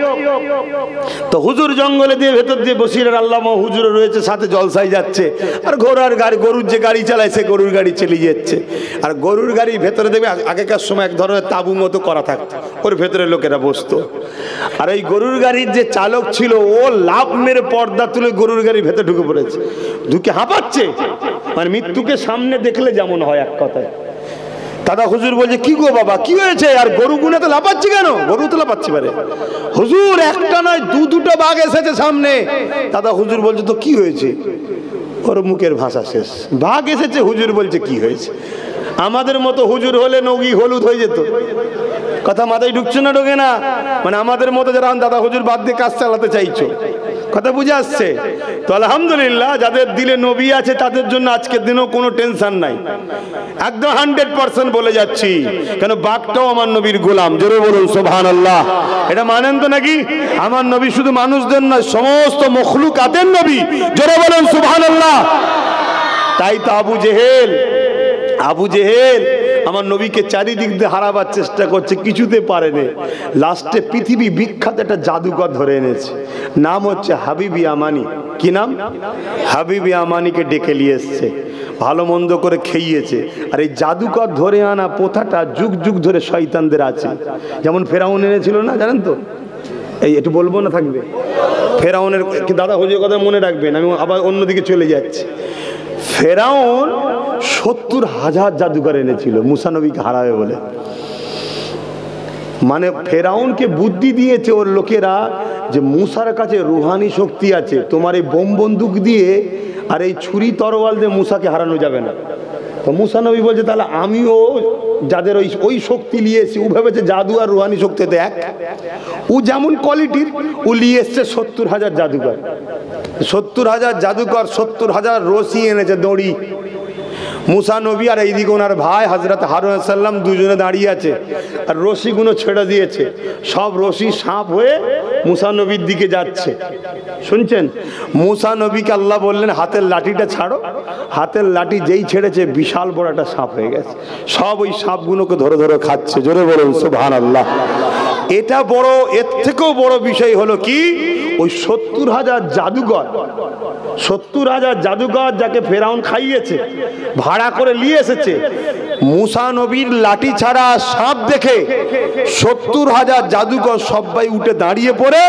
তো হুজুর জঙ্গলে দিয়ে ভেতর দিয়ে বসিরের আল্লামা হুজুর রয়েছে, সাথে জলসায় যাচ্ছে, আর ঘোড়ার গাড়ি, গরুর যে গাড়ি চালায় সে গরুর গাড়ি চলে যাচ্ছে। আর গরুর গাড়ির ভেতরে দেখবে আগেকার সময় এক ধরনের তাবু মতো করা থাকতো, ওর ভেতরে লোকেরা বসতো। আর এই গরুর গাড়ির যে চালক ছিল, ও লাভ মেরে পর্দা তুলে গরুর গাড়ির ভেতরে ঢুকে পড়েছে, ঢুকে হাঁপাচ্ছে, মানে মৃত্যুকে সামনে দেখলে যেমন হয় এক কথায়। দাদা হুজুর বলছে, কি গো বাবা, কি হয়েছে? আর গরু গুনে তো লাফাচ্ছে কেন? গরু তো লাফাচ্ছে পারে হুজুর, একটা নয় দুটো বাঘ এসেছে সামনে। দাদা হুজুর বলছে, তো কি হয়েছে? ওর মুখের ভাষা শেষ। ভাগ এসেছে, হুজুর বলছে কি হয়েছে? আমাদের মতো হুজুর হলে নগি হলুদ হয়ে যেত। কথা মাথায় ঢুকছে না? ঢোকে না? মানে আমাদের মতো যারা দাদা হুজুর বাদ দিয়ে কাজ চালাতে চাইছো, কথা বুঝে আসছে তো? আলহামদুলিল্লাহ, যাদের দিলে নবী আছে তাদের জন্য আজকের দিনেও কোনো টেনশন নাই, একদম 100% বলে যাচ্ছি। কেন? বাঘটাও আমার নবীর গোলাম। জোরে বলুন সুবহানাল্লাহ। এটা মানেন তো নাকি? আমার নবী শুধু মানুষদের নয়, সমস্ত মখলুকাতের নবী। জোরে বলুন সুবহানাল্লাহ। তাই তো আবু জেহেল আমার নবীকে চারিদিক দিয়ে হারাবার চেষ্টা করছে, কিছুতে পারেনি। লাস্টে পৃথিবী বিখ্যাত একটা জাদুকর ধরে এনেছে, নাম হচ্ছে হাবিব ইয়ামানি। কি নাম? হাবিব ইয়ামানিকে ডেকে নিয়ে এসছে, ভালো মন্দ করে খেয়েছে। আর এই জাদুকর ধরে আনা প্রথাটা যুগ যুগ ধরে শয়তানদের আছে। যেমন ফেরাউন এনেছিল না, জানেন তো? এই একটু বলবো না থাকবে? ফেরাউনের দাদা হুজুর কথা মনে রাখবেন, আমি আবার অন্যদিকে চলে যাচ্ছি। ফেরাউন 70,000 জাদুকর এনেছিল মুসা নবীকে হারাবে বলে। মানে ফেরাউনকে বুদ্ধি দিয়েছে ওর লোকেরা যে মুসার কাছে রুহানি শক্তি আছে, তোমার এই বোম বন্দুক দিয়ে আর এই ছুরি তরোয়াল দিয়ে মুসাকে হারানো যাবে না। তো মুসা নবী বলছে তাহলে আমিও যাদের ওই শক্তি নিয়েছি, ও ভেবেছে জাদু আর রুহানি শক্তিতে এক। ও যেমন কোয়ালিটির, ও নিয়ে এসছে 70,000 জাদুকর। 70,000 জাদুকর, 70,000 রশি এনেছে, দড়ি। মুসা নবী আর এইদিকে ওনার ভাই হযরত হারুন আলাইহিস সালাম দুজনে দাঁড়িয়ে আছে, আর রশিগুলো ছেড়ে দিয়েছে। সব রশি সাপ হয়ে মুসা নবীর দিকে যাচ্ছে। শুনছেন? মুসা নবীকে আল্লাহ বললেন হাতের লাঠিটা ছাড়ো। হাতের লাঠি যেই ছেড়েছে বিশাল বড় একটা সাপ হয়ে গেছে। সব ওই সাপগুলোকে ধরে ধরে খাচ্ছে। জোরে বলুন সুবহানাল্লাহ। এটা বড়, এর থেকেও বড় বিষয় হলো কি, ওই 70,000 জাদুকর, 70,000 জাদুকর যাকে ফেরাউন খাইয়েছে, ভাড়া করে নিয়ে এসেছে। মুসা নবীর লাঠি ছাড়া সাপ দেখে 70,000 জাদুকর সবাই উঠে দাঁড়িয়ে পড়ে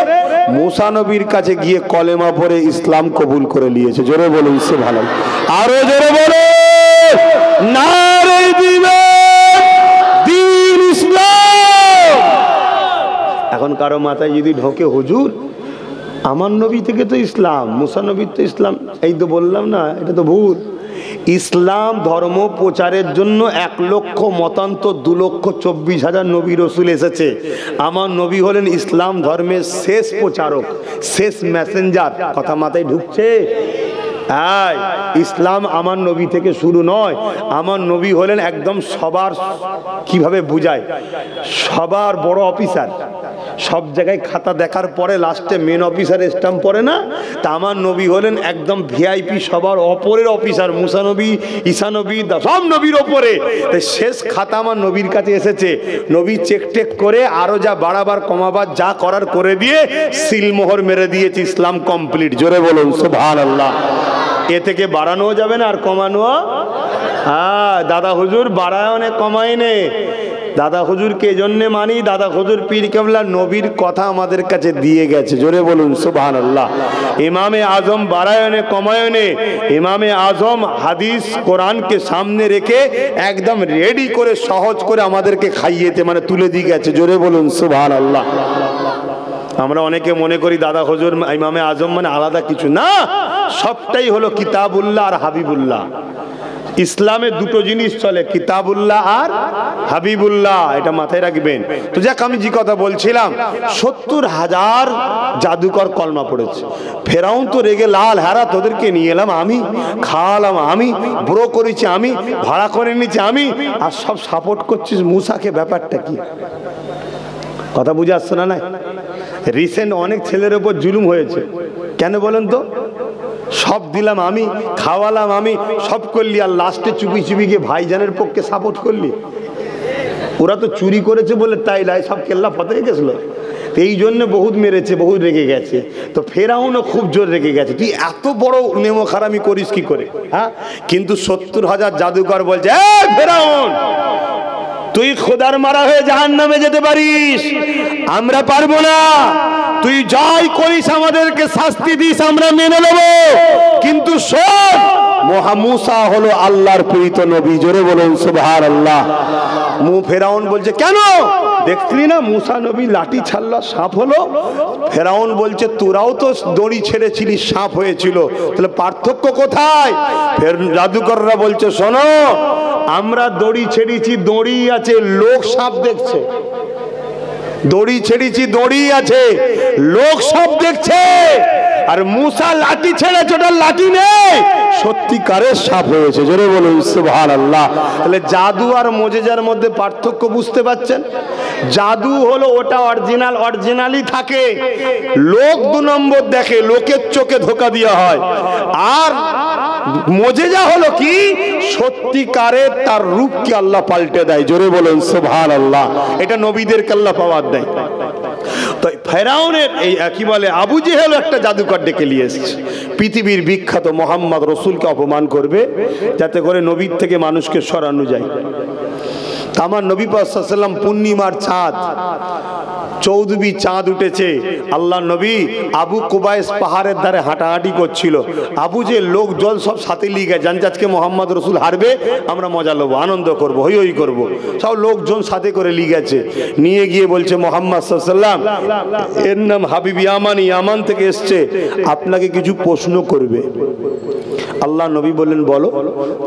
মুসা নবীর কাছে গিয়ে কলেমা পড়ে ইসলাম কবুল করে নিয়েছে। জোরে বলুন সুবহানাল্লাহ। আরো জোরে বলো নারে দ্বীন ইসলাম। এখন কারো মাথায় যদি ঢোকে হুজুর আমার নবী থেকে তো ইসলাম, মুসা নবীর তো ইসলাম, এই তো বললাম না, এটা তো ভুল। ইসলাম ধর্ম প্রচারের জন্য 1,00,000 মতান্তর 2,24,000 নবী রসুল এসেছে। আমার নবী হলেন ইসলাম ধর্মের শেষ প্রচারক, শেষ মেসেঞ্জার। কথা মাথায় ঢুকছে? ইসলাম আমার নবী থেকে শুরু নয়। আমার নবী হলেন একদম সবার, কিভাবে বুঝায়, সবার বড় অফিসার। সব জায়গায় খাতা দেখার পরে লাস্টে মেন অফিসার স্ট্যাম্প পড়ে না? তা আমার নবী হলেন একদম ভিআইপি, সবার অপরের অফিসার। মুসা নবী, ঈসা নবী, সব নবীর ওপরে। তাই শেষ খাতা আমার নবীর কাছে এসেছে। নবী চেক টেক করে আরো যা বাড়াবার কমাবার যা করার করে দিয়ে সিলমোহর মেরে দিয়েছে, ইসলাম কমপ্লিট। জোরে বলুন সুবহানাল্লাহ। এ থেকে বাড়ানো যাবে না আর কমানো। দাদা হুজুর বাড়ায় অনেক, কমায় নে। দাদা হুজুরকে জন্য মানি, দাদা হুজুর পীর কেবলা নবীর কথা আমাদের কাছে দিয়ে গেছে। জোরে বলুন সুবহানাল্লাহ। ইমামে আজম বারায়নে কমায়নে, ইমামে আজম হাদিস কোরআনকে সামনে রেখে একদম রেডি করে সহজ করে আমাদেরকে খাইয়েতে, মানে তুলে দিয়ে গেছে। জোরে বলুন সুবহানাল্লাহ। আমরা অনেকে মনে করি দাদা হুজুর ইমামে আজম মানে আলাদা কিছু না, সবটাই হলো কিতাবুল্লাহ আর হাবিবুল্লাহ। ইসলামে দুটো জিনিস চলে, কিতাবুল্লাহ আর হাবিবুল্লাহ, এটা মাথায় রাখবেন। তো যাক, আমি যে কথা বলছিলাম, 70,000 জাদুকর কলমা পড়েছে। ফেরাউন তো রেগে লাল, হারা তোদেরকে নিয়ে এলাম আমি, খাওয়ালাম আমি, ব্রো করেছি আমি, ভাড়া করে নিয়েছি আমি, আর সব সাপোর্ট করছিস মুসাকে। ব্যাপারটা কি? কথা বুঝে আসছে না? না, রিসেন্ট অনেক ছেলের উপর জুলুম হয়েছে। কেন বলেন তো? সব দিলাম আমি, খাওয়ালাম আমি, সব করলি, আর লাস্টে চুপি চুপি গিয়ে ভাইজানের পক্ষে সাপোর্ট করলি। ওরা তো চুরি করেছে বলে তাই লাই সব কেল্লা ফতে গেছিল। এই জন্য বহুত মেরেছে, বহুত রেগে গেছে। তো ফেরাউনও খুব জোর রেগে গেছে, তুই এত বড় নেমো খারামি করিস কি করে? হ্যাঁ, কিন্তু 70,000 জাদুকর বলছে, ফেরাউন তুই খোদার মারা হয়ে জাহান্নামে যেতে পারিস, আমরা পারবো না। তুই যাই করিস আমাদেরকে শাস্তি দিস, আমরা মেনে নেব, কিন্তু শোন মুসা হলো আল্লাহর প্রেরিত নবী। জোরে বলুন সুবহানাল্লাহ। ফেরাউন বলছে কেন? দেখলি না মুসা নবী লাঠি ছাড়লো, সাপ হলো। ফেরাউন বলছে তোরাও তো দড়ি ছেড়েছিলি, সাপ হয়েছিল, তাহলে পার্থক্য কোথায়? ফের জাদুকররা বলছে শোনো, আমরা দড়ি ছেড়েছি, দড়ি আছে, লোক সাপ দেখছে। দড়ি ছেড়েছি, দড়ি আছে, লোক সাপ দেখছে। আর মুসা লাঠি ছেড়েছে, ওটা লাঠি নেই, সত্যিকারের সাপ হয়েছে। জোরে বলুন সুবহানাল্লাহ। তাহলে জাদু আর মুজিজার মধ্যে পার্থক্য বুঝতে পারছেন? জাদু হলো ওটা অরিজিনাল, অরিজিনালি থাকে, লোক দু নম্বর দেখে, লোকের চোখে ধোকা দেওয়া হয়। আর মুজিজা হলো কি, সত্যিকারের তার রূপকে আল্লাহ পাল্টে দেয়। জোরে বলুন সুবহানাল্লাহ। এটা নবীদেরকে আল্লাহ পাওয়ার দেয়। তো ফেরাউনের এই কি বলে আবু জেহেল একটা জাদুকর ডেকে নিয়ে এসেছে, পৃথিবীর বিখ্যাত মোহাম্মদ রসুলকে অপমান করবে, যাতে করে নবীর থেকে মানুষকে সরানো যায়। আমার নবী পাক সাল্লাল্লাহু আলাইহি ওয়াসাল্লাম পূর্ণিমার চাঁদ, 14 চাঁদ উঠেছে, আল্লাহ নবী আবু কুবাইস পাহাড়ের ধারে হাঁটাহাঁটি করছিল। আবু যে লোক জল সব সাথে নিয়ে গেছে, জানছে আজকে মোহাম্মদ রসুল হারবে, আমরা মজা নেবো, আনন্দ করবো, হই হই করবো, সব লোকজন সাথে করে নিয়ে গেছে। নিয়ে গিয়ে বলছে মোহাম্মদ সাল্লাল্লাহু আলাইহি ওয়াসাল্লাম, এর নাম হাবিব ইয়ামানি, ইয়ামান থেকে এসছে, আপনাকে কিছু প্রশ্ন করবে। আল্লাহ নবী বললেন বলো।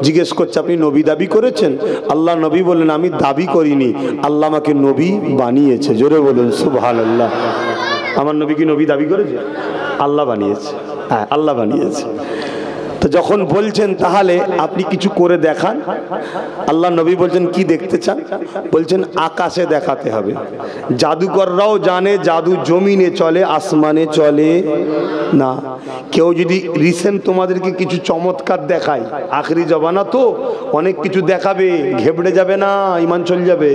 জিজ্ঞেস করছে আপনি নবী দাবি করেছেন? আল্লাহ নবী বললেন আমি দাবি করিনি, আল্লাহ আমাকে নবী বানিয়েছে। জোরে বলুন সুবহানাল্লাহ। আমার নবী কি নবী দাবি করেছে? আল্লাহ বানিয়েছে। হ্যাঁ, আল্লাহ বানিয়েছে। তো যখন বলছেন তাহলে আপনি কিছু করে দেখান, আল্লাহ নবী বলছেন কি দেখতে চান? বলছেন আকাশে দেখাতে হবে। জাদুকররাও জানে জাদু জমিনে চলে, আসমানে চলে না। কেউ যদি রিসেন্ট তোমাদেরকে কিছু চমৎকার দেখায়, আখরি জবানা তো অনেক কিছু দেখাবে, ঘেবড়ে যাবে না, ঈমান চলে যাবে।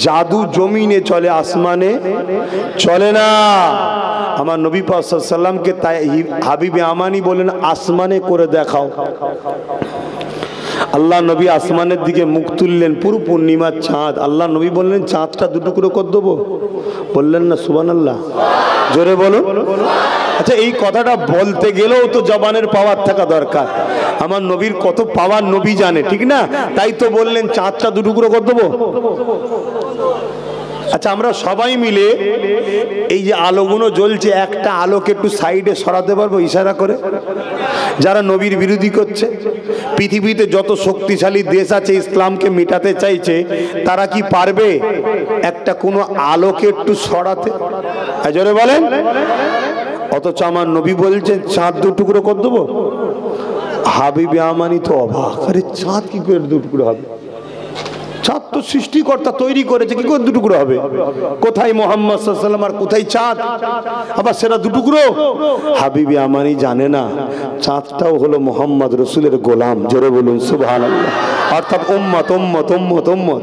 জাদু জমিনে চলে, আসমানে চলে না। আমার নবী পাক সাল্লাল্লাহু আলাইহি ওয়াসাল্লামকে তাই হাবিবে আমানি বলেন আসমানে করে দেখাও। আল্লাহ নবী আসমানের দিকে মুখ তুললেন, পুরো পূর্ণিমার চাঁদ। আল্লাহ নবী বললেন চাঁদটা দুটুকরো করে দেবো? বললেন না সুবহানাল্লাহ। জোরে বলুন। আচ্ছা, এই কথাটা বলতে গেলেও তো জবানের পাওয়ার থাকা দরকার। আমার নবীর কত পাওয়ার নবী জানে, ঠিক না? তাই তো বললেন চাঁদটা দুটুকরো করে দেবো। আচ্ছা, আমরা সবাই মিলে এই যে আলোগুলো জ্বলছে, একটা আলোকে একটু সাইডে সরাতে পারবো ইশারা করে? যারা নবীর বিরোধী করছে, পৃথিবীতে যত শক্তিশালী দেশ আছে ইসলামকে মিটাতে চাইছে, তারা কি পারবে একটা কোনো আলোকে একটু সরাতে? জোরে বলেন। অথচ আমার নবী বলছেন চাঁদ দুটুকরো করে দেবো। হাবিবে আমানি তো অবাক, আরে চাঁদ কি করে দুটুকরো হবে? চাঁদ তো সৃষ্টিকর্তা তৈরি করেছে, কি করে দুটুকরো হবে? কোথায় মোহাম্মদ সাল্লাল্লাহু আলাইহি ওয়াসাল্লাম আর কোথায় চাঁদ? আবার সেটা দুটুকরো? হাবিবে আমানি জানে না চাঁদটাও হলো মোহাম্মদ রসুলের গোলাম। জোরে বলুন সুবহানাল্লাহ। অর্থাৎ উম্মত উম্মত উম্মত উম্মত।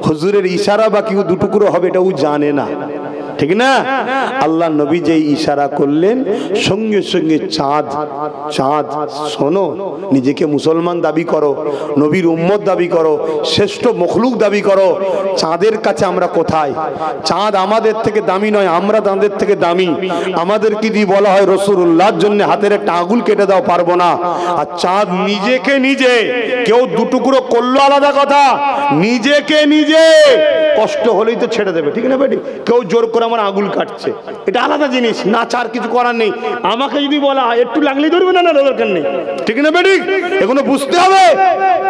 হুজুরের ইশারা বা কেউ দুটুকরো হবে এটাও জানে না, ঠিক না? আল্লাহ নবী যেই ইশারা করলেন, সঙ্গে সঙ্গে চাঁদ, চাঁদ শোনো, নিজেকে মুসলমান দাবি করো, নবীর উম্মত দাবি করো, শ্রেষ্ঠ মখলুক দাবি করো, চাঁদের কাছে আমরা কোথায়? চাঁদ আমাদের থেকে দামি নয়, আমরা তাদের থেকে দামি। আমাদের কি দিয়ে বলা হয় রাসূলুল্লাহর জন্য হাতের একটা আঙুল কেটে দাও, পারবো না। আর চাঁদ নিজেকে নিজে, কেউ দুটুকরো করলো আলাদা কথা, নিজেকে নিজে কষ্ট হলেই তো ছেড়ে দেবে, ঠিক না বেটি? কেউ জোর করে আমার আঙুল কাটছে, এটা আলাদা জিনিস, না চার কিছু করার নেই। আমাকে যদি বলা হয় একটু লাগলেই ধরবে, না না দরকার নেই, ঠিক না বেটি? এগুলো বুঝতে হবে।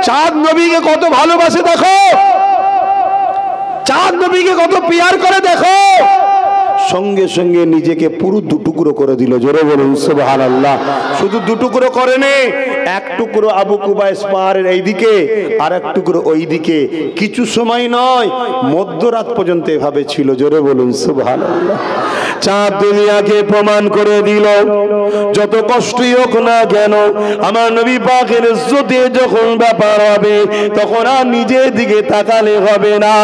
চাঁদ নবীকে কত ভালোবাসে দেখো, চাঁদ নবীকে কত পিয়ার করে দেখো। সঙ্গে সঙ্গে নিজেকে পুরো দুটুকরো করে দিল। জোরে বলুন সুবহানাল্লাহ। শুধু দুটুকরো করেনি, এক টুকরো আবু কুবাইস পাহাড়ের এইদিকে আর এক টুকরো ওইদিকে। কিছু সময় নয়, মধ্যরাত পর্যন্ত এভাবে ছিল। জোরে বলুন সুবহানাল্লাহ। চাঁদ দুনিয়াকে প্রমাণ করে দিল, যত কষ্টই হোক না কেন আমার নবী পাকের ইজ্জতে যখন ব্যাপার হবে, তখন আর নিজের দিকে তাকালে হবে না।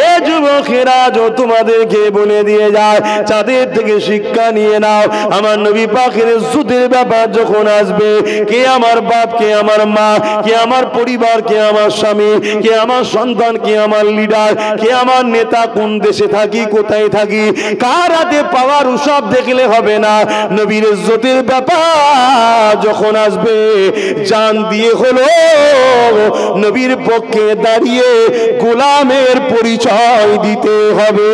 এ যুবকেরা, তোমাদেরকে বলে দিয়ে যায়, যাদের থেকে শিক্ষা নিয়ে নাও। আমার নবী পাকের ইজ্জতের ব্যাপার যখন আসবে, কে আমার বাপ, কে আমার মা, কে আমার পরিবার, কে আমার স্বামী, কে আমার সন্তান, কে আমার লিডার, কে আমার নেতা, কোন দেশে থাকি, কোথায় থাকি, কার হাতে পাওয়ার সব দেখলে হবে না। নবীর ইজ্জতের ব্যাপার যখন আসবে, জান দিয়ে হলো নবীর পক্ষে দাঁড়িয়ে গোলামের পরিচয় দিতে হবে।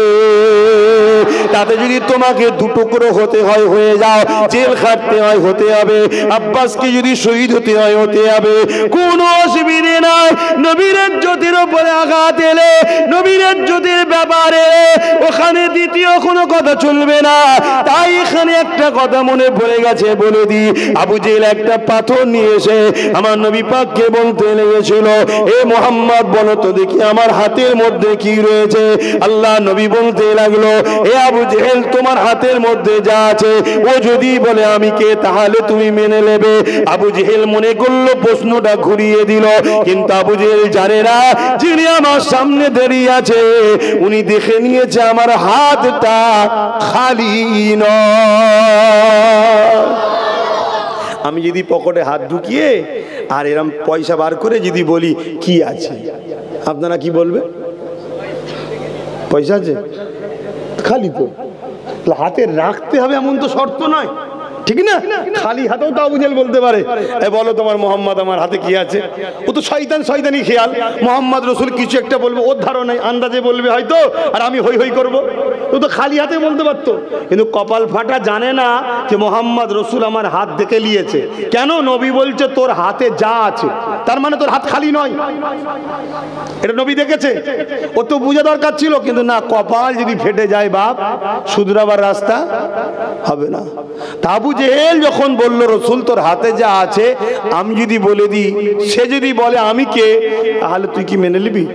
তাতে যদি তোমাকে দুটুকরো হতে হয় হয়ে যাও, জেল খাটতে হয় হতে হবে, আব্বাসকে যদি শহীদ হতে হয় হতে হবে, কোনো অসুবিধে নাই। নবীর ইজ্জতের উপরে আঘাত এলে, নবীর ইজ্জতের ব্যাপারে ওখানে দ্বিতীয় কোনো কথা চলবে না। তাই এখানে একটা কথা মনে পড়ে গেছে, বলে দি। আবু জেহেল একটা পাথর নিয়ে এসে আমার নবী পাককে বলতে লেগেছিল, এ মোহাম্মদ বলো তো দেখি আমার হাতের মধ্যে কি রয়েছে। আল্লাহ নবী বলতে লাগলো, এ আবু জেহেল তোমার হাতের মধ্যে যা আছে ও যদি বলে আমি কে, তাহলে তুমি মেনে নেবে। আবু জেহেল মনে করলো প্রশ্নটা ঘুরিয়ে দিল, কিন্তু আবু জেহেল জানে না যিনি আমার সামনে দাঁড়িয়ে আছে উনি দেখে নিয়েছে আমার হাতটা খালি নয়। আমি যদি পকেটে হাত ঢুকিয়ে আর এরম পয়সা বার করে যদি বলি কি আছে, আপনারা কি বলবে? পয়সা আছে, খালি তো। হাতে রাখতে হবে এমন তো শর্ত নয়, ঠিক না? খালি হাতেও তো আবু জেহেল বলতে পারে, এ বলো তোমার মোহাম্মদ আমার হাতে কি আছে। ও তো শয়তানি খেয়াল, মোহাম্মদ রসুল কিছু একটা বলবে, ওর ধারণায় আন্দাজে বলবে হয়তো, আর আমি হই হই করবো। ও তো খালি হাতে বলতে পারতো, কিন্তু কপাল ফাটা জানে না যে মোহাম্মদ রসুল আমার হাত দেখে নিয়েছে। কেন? নবী বলছে তোর হাতে যা আছে, তার মানে তোর হাত খালি নয়। এটা নবী দেখেছে, ও তো বোঝা দরকার ছিল, কিন্তু না, কপাল যদি ফেটে যায় বাপ, শুধরাবার রাস্তা হবে না। তা আবু জেহেল যখন বলল রসুল তোর হাতে যা আছে আমি যদি বলে দিই, সে যদি বলে আমি কে, তাহলে তুই কি মেনে নিবি?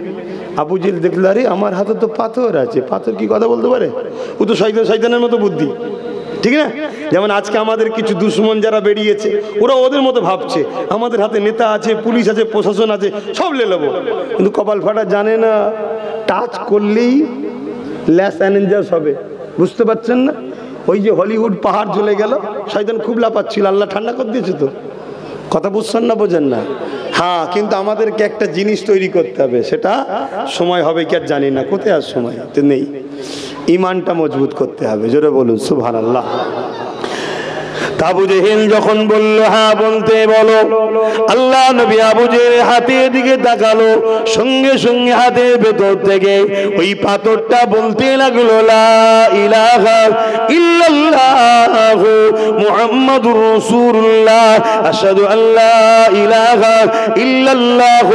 আবু জেহেল দেখল, আরে আমার হাতে তো পাথর আছে, পাথর কি কথা বলতে পারে? ও তো শয়তানের মতো বুদ্ধি, ঠিক না? যেমন আজকে আমাদের কিছু দুশ্মন যারা বেরিয়েছে, ওরা ওদের মতো ভাবছে আমাদের হাতে নেতা আছে, পুলিশ আছে, প্রশাসন আছে, সব লে নেবো। কিন্তু কপাল ফাটা জানে না টাচ করলেই ল্যাস অ্যানেঞ্জাস হবে। বুঝতে পারছেন না? ওই যে হলিউড পাহাড় জ্বলে গেল, শয়তান খুব লাফাচ্ছিল, আল্লাহ ঠান্ডা করে দিয়েছে তো। কথা বুঝছেন না, বোঝেন না? হ্যাঁ, কিন্তু আমাদেরকে একটা জিনিস তৈরি করতে হবে, সেটা সময় হবে কি আর জানি না, কোথায় আর সময় হাতে নেই। ইমানটা মজবুত করতে হবে, জোরে বলুন সুবহানাল্লাহ। আবু জেহেল যখন বলল হ্যাঁ বলতে বলো, আল্লাহ নবী আবু জেহেল হাতের দিকে তাকালো, সঙ্গে সঙ্গে হাতের ভেতর থেকে ওই পাথরটা বলতে লাগলো লা ইলাহা ইল্লাল্লাহ মুহাম্মাদুর রাসূলুল্লাহ আশহাদু আল্লা ইলাহা ইল্লাল্লাহ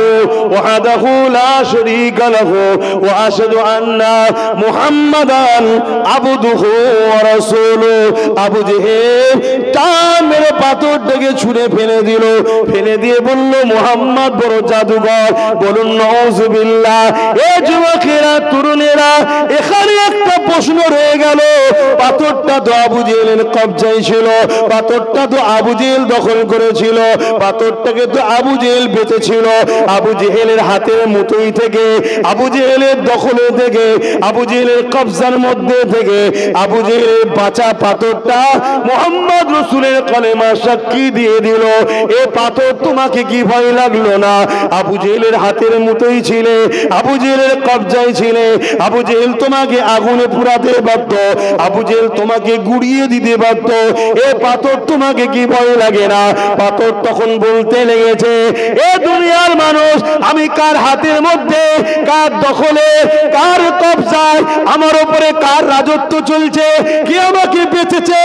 ওয়াহদাহু লা শারীকা লাহু ওয়া আশহাদু আন্না মুহাম্মাদান আবদুহু ওয়া রাসূলুহু। আবু জেহেল মেরে পাথরটাকে ছুঁড়ে ফেলে দিল, ফেলে দিয়ে বলল মুহাম্মদ বড় জাদুঘর। বলুন নাউযুবিল্লাহ। এ যুবকেরা, তরুণেরা, এখানে একটা প্রশ্ন রয়ে গেল, পাথরটা তো আবু জেহেলের কবজায় ছিল, পাথরটা তো আবু জেহেল দখল করেছিল, পাথরটাকে তো আবু জেহেল বেঁচেছিল। আবু জেহেলের হাতের মুঠোই থেকে, আবু জেহেলের দখলে থেকে, আবু জেহেলের কবজার মধ্যে থেকে আবু জেহেলের বাঁচা পাথরটা মুহাম্মদ রাসূলের কলেমা সাক্ষী দিয়ে দিল। এ পাথর তোমাকে কি ভয় লাগলো না? আবু জেহেলের হাতের মুঠোই ছিলে, আবু জেহেলের কবজায় ছিলে, আবু জেহেল তোমাকে আগুনে পুরাতে পারত, আবু জেহেল তোমাকে গুড়িয়ে দিতে পারত। এ পাথর তোমাকে কি ভয় লাগে না? পাথর তখন বলতে লেগেছে, এ দুনিয়ার মানুষ, আমি কার হাতের মধ্যে, কার দখলে, কার কবজায়, আমার উপরে কার রাজত্ব চলছে, কে আমাকে বেঁচেছে,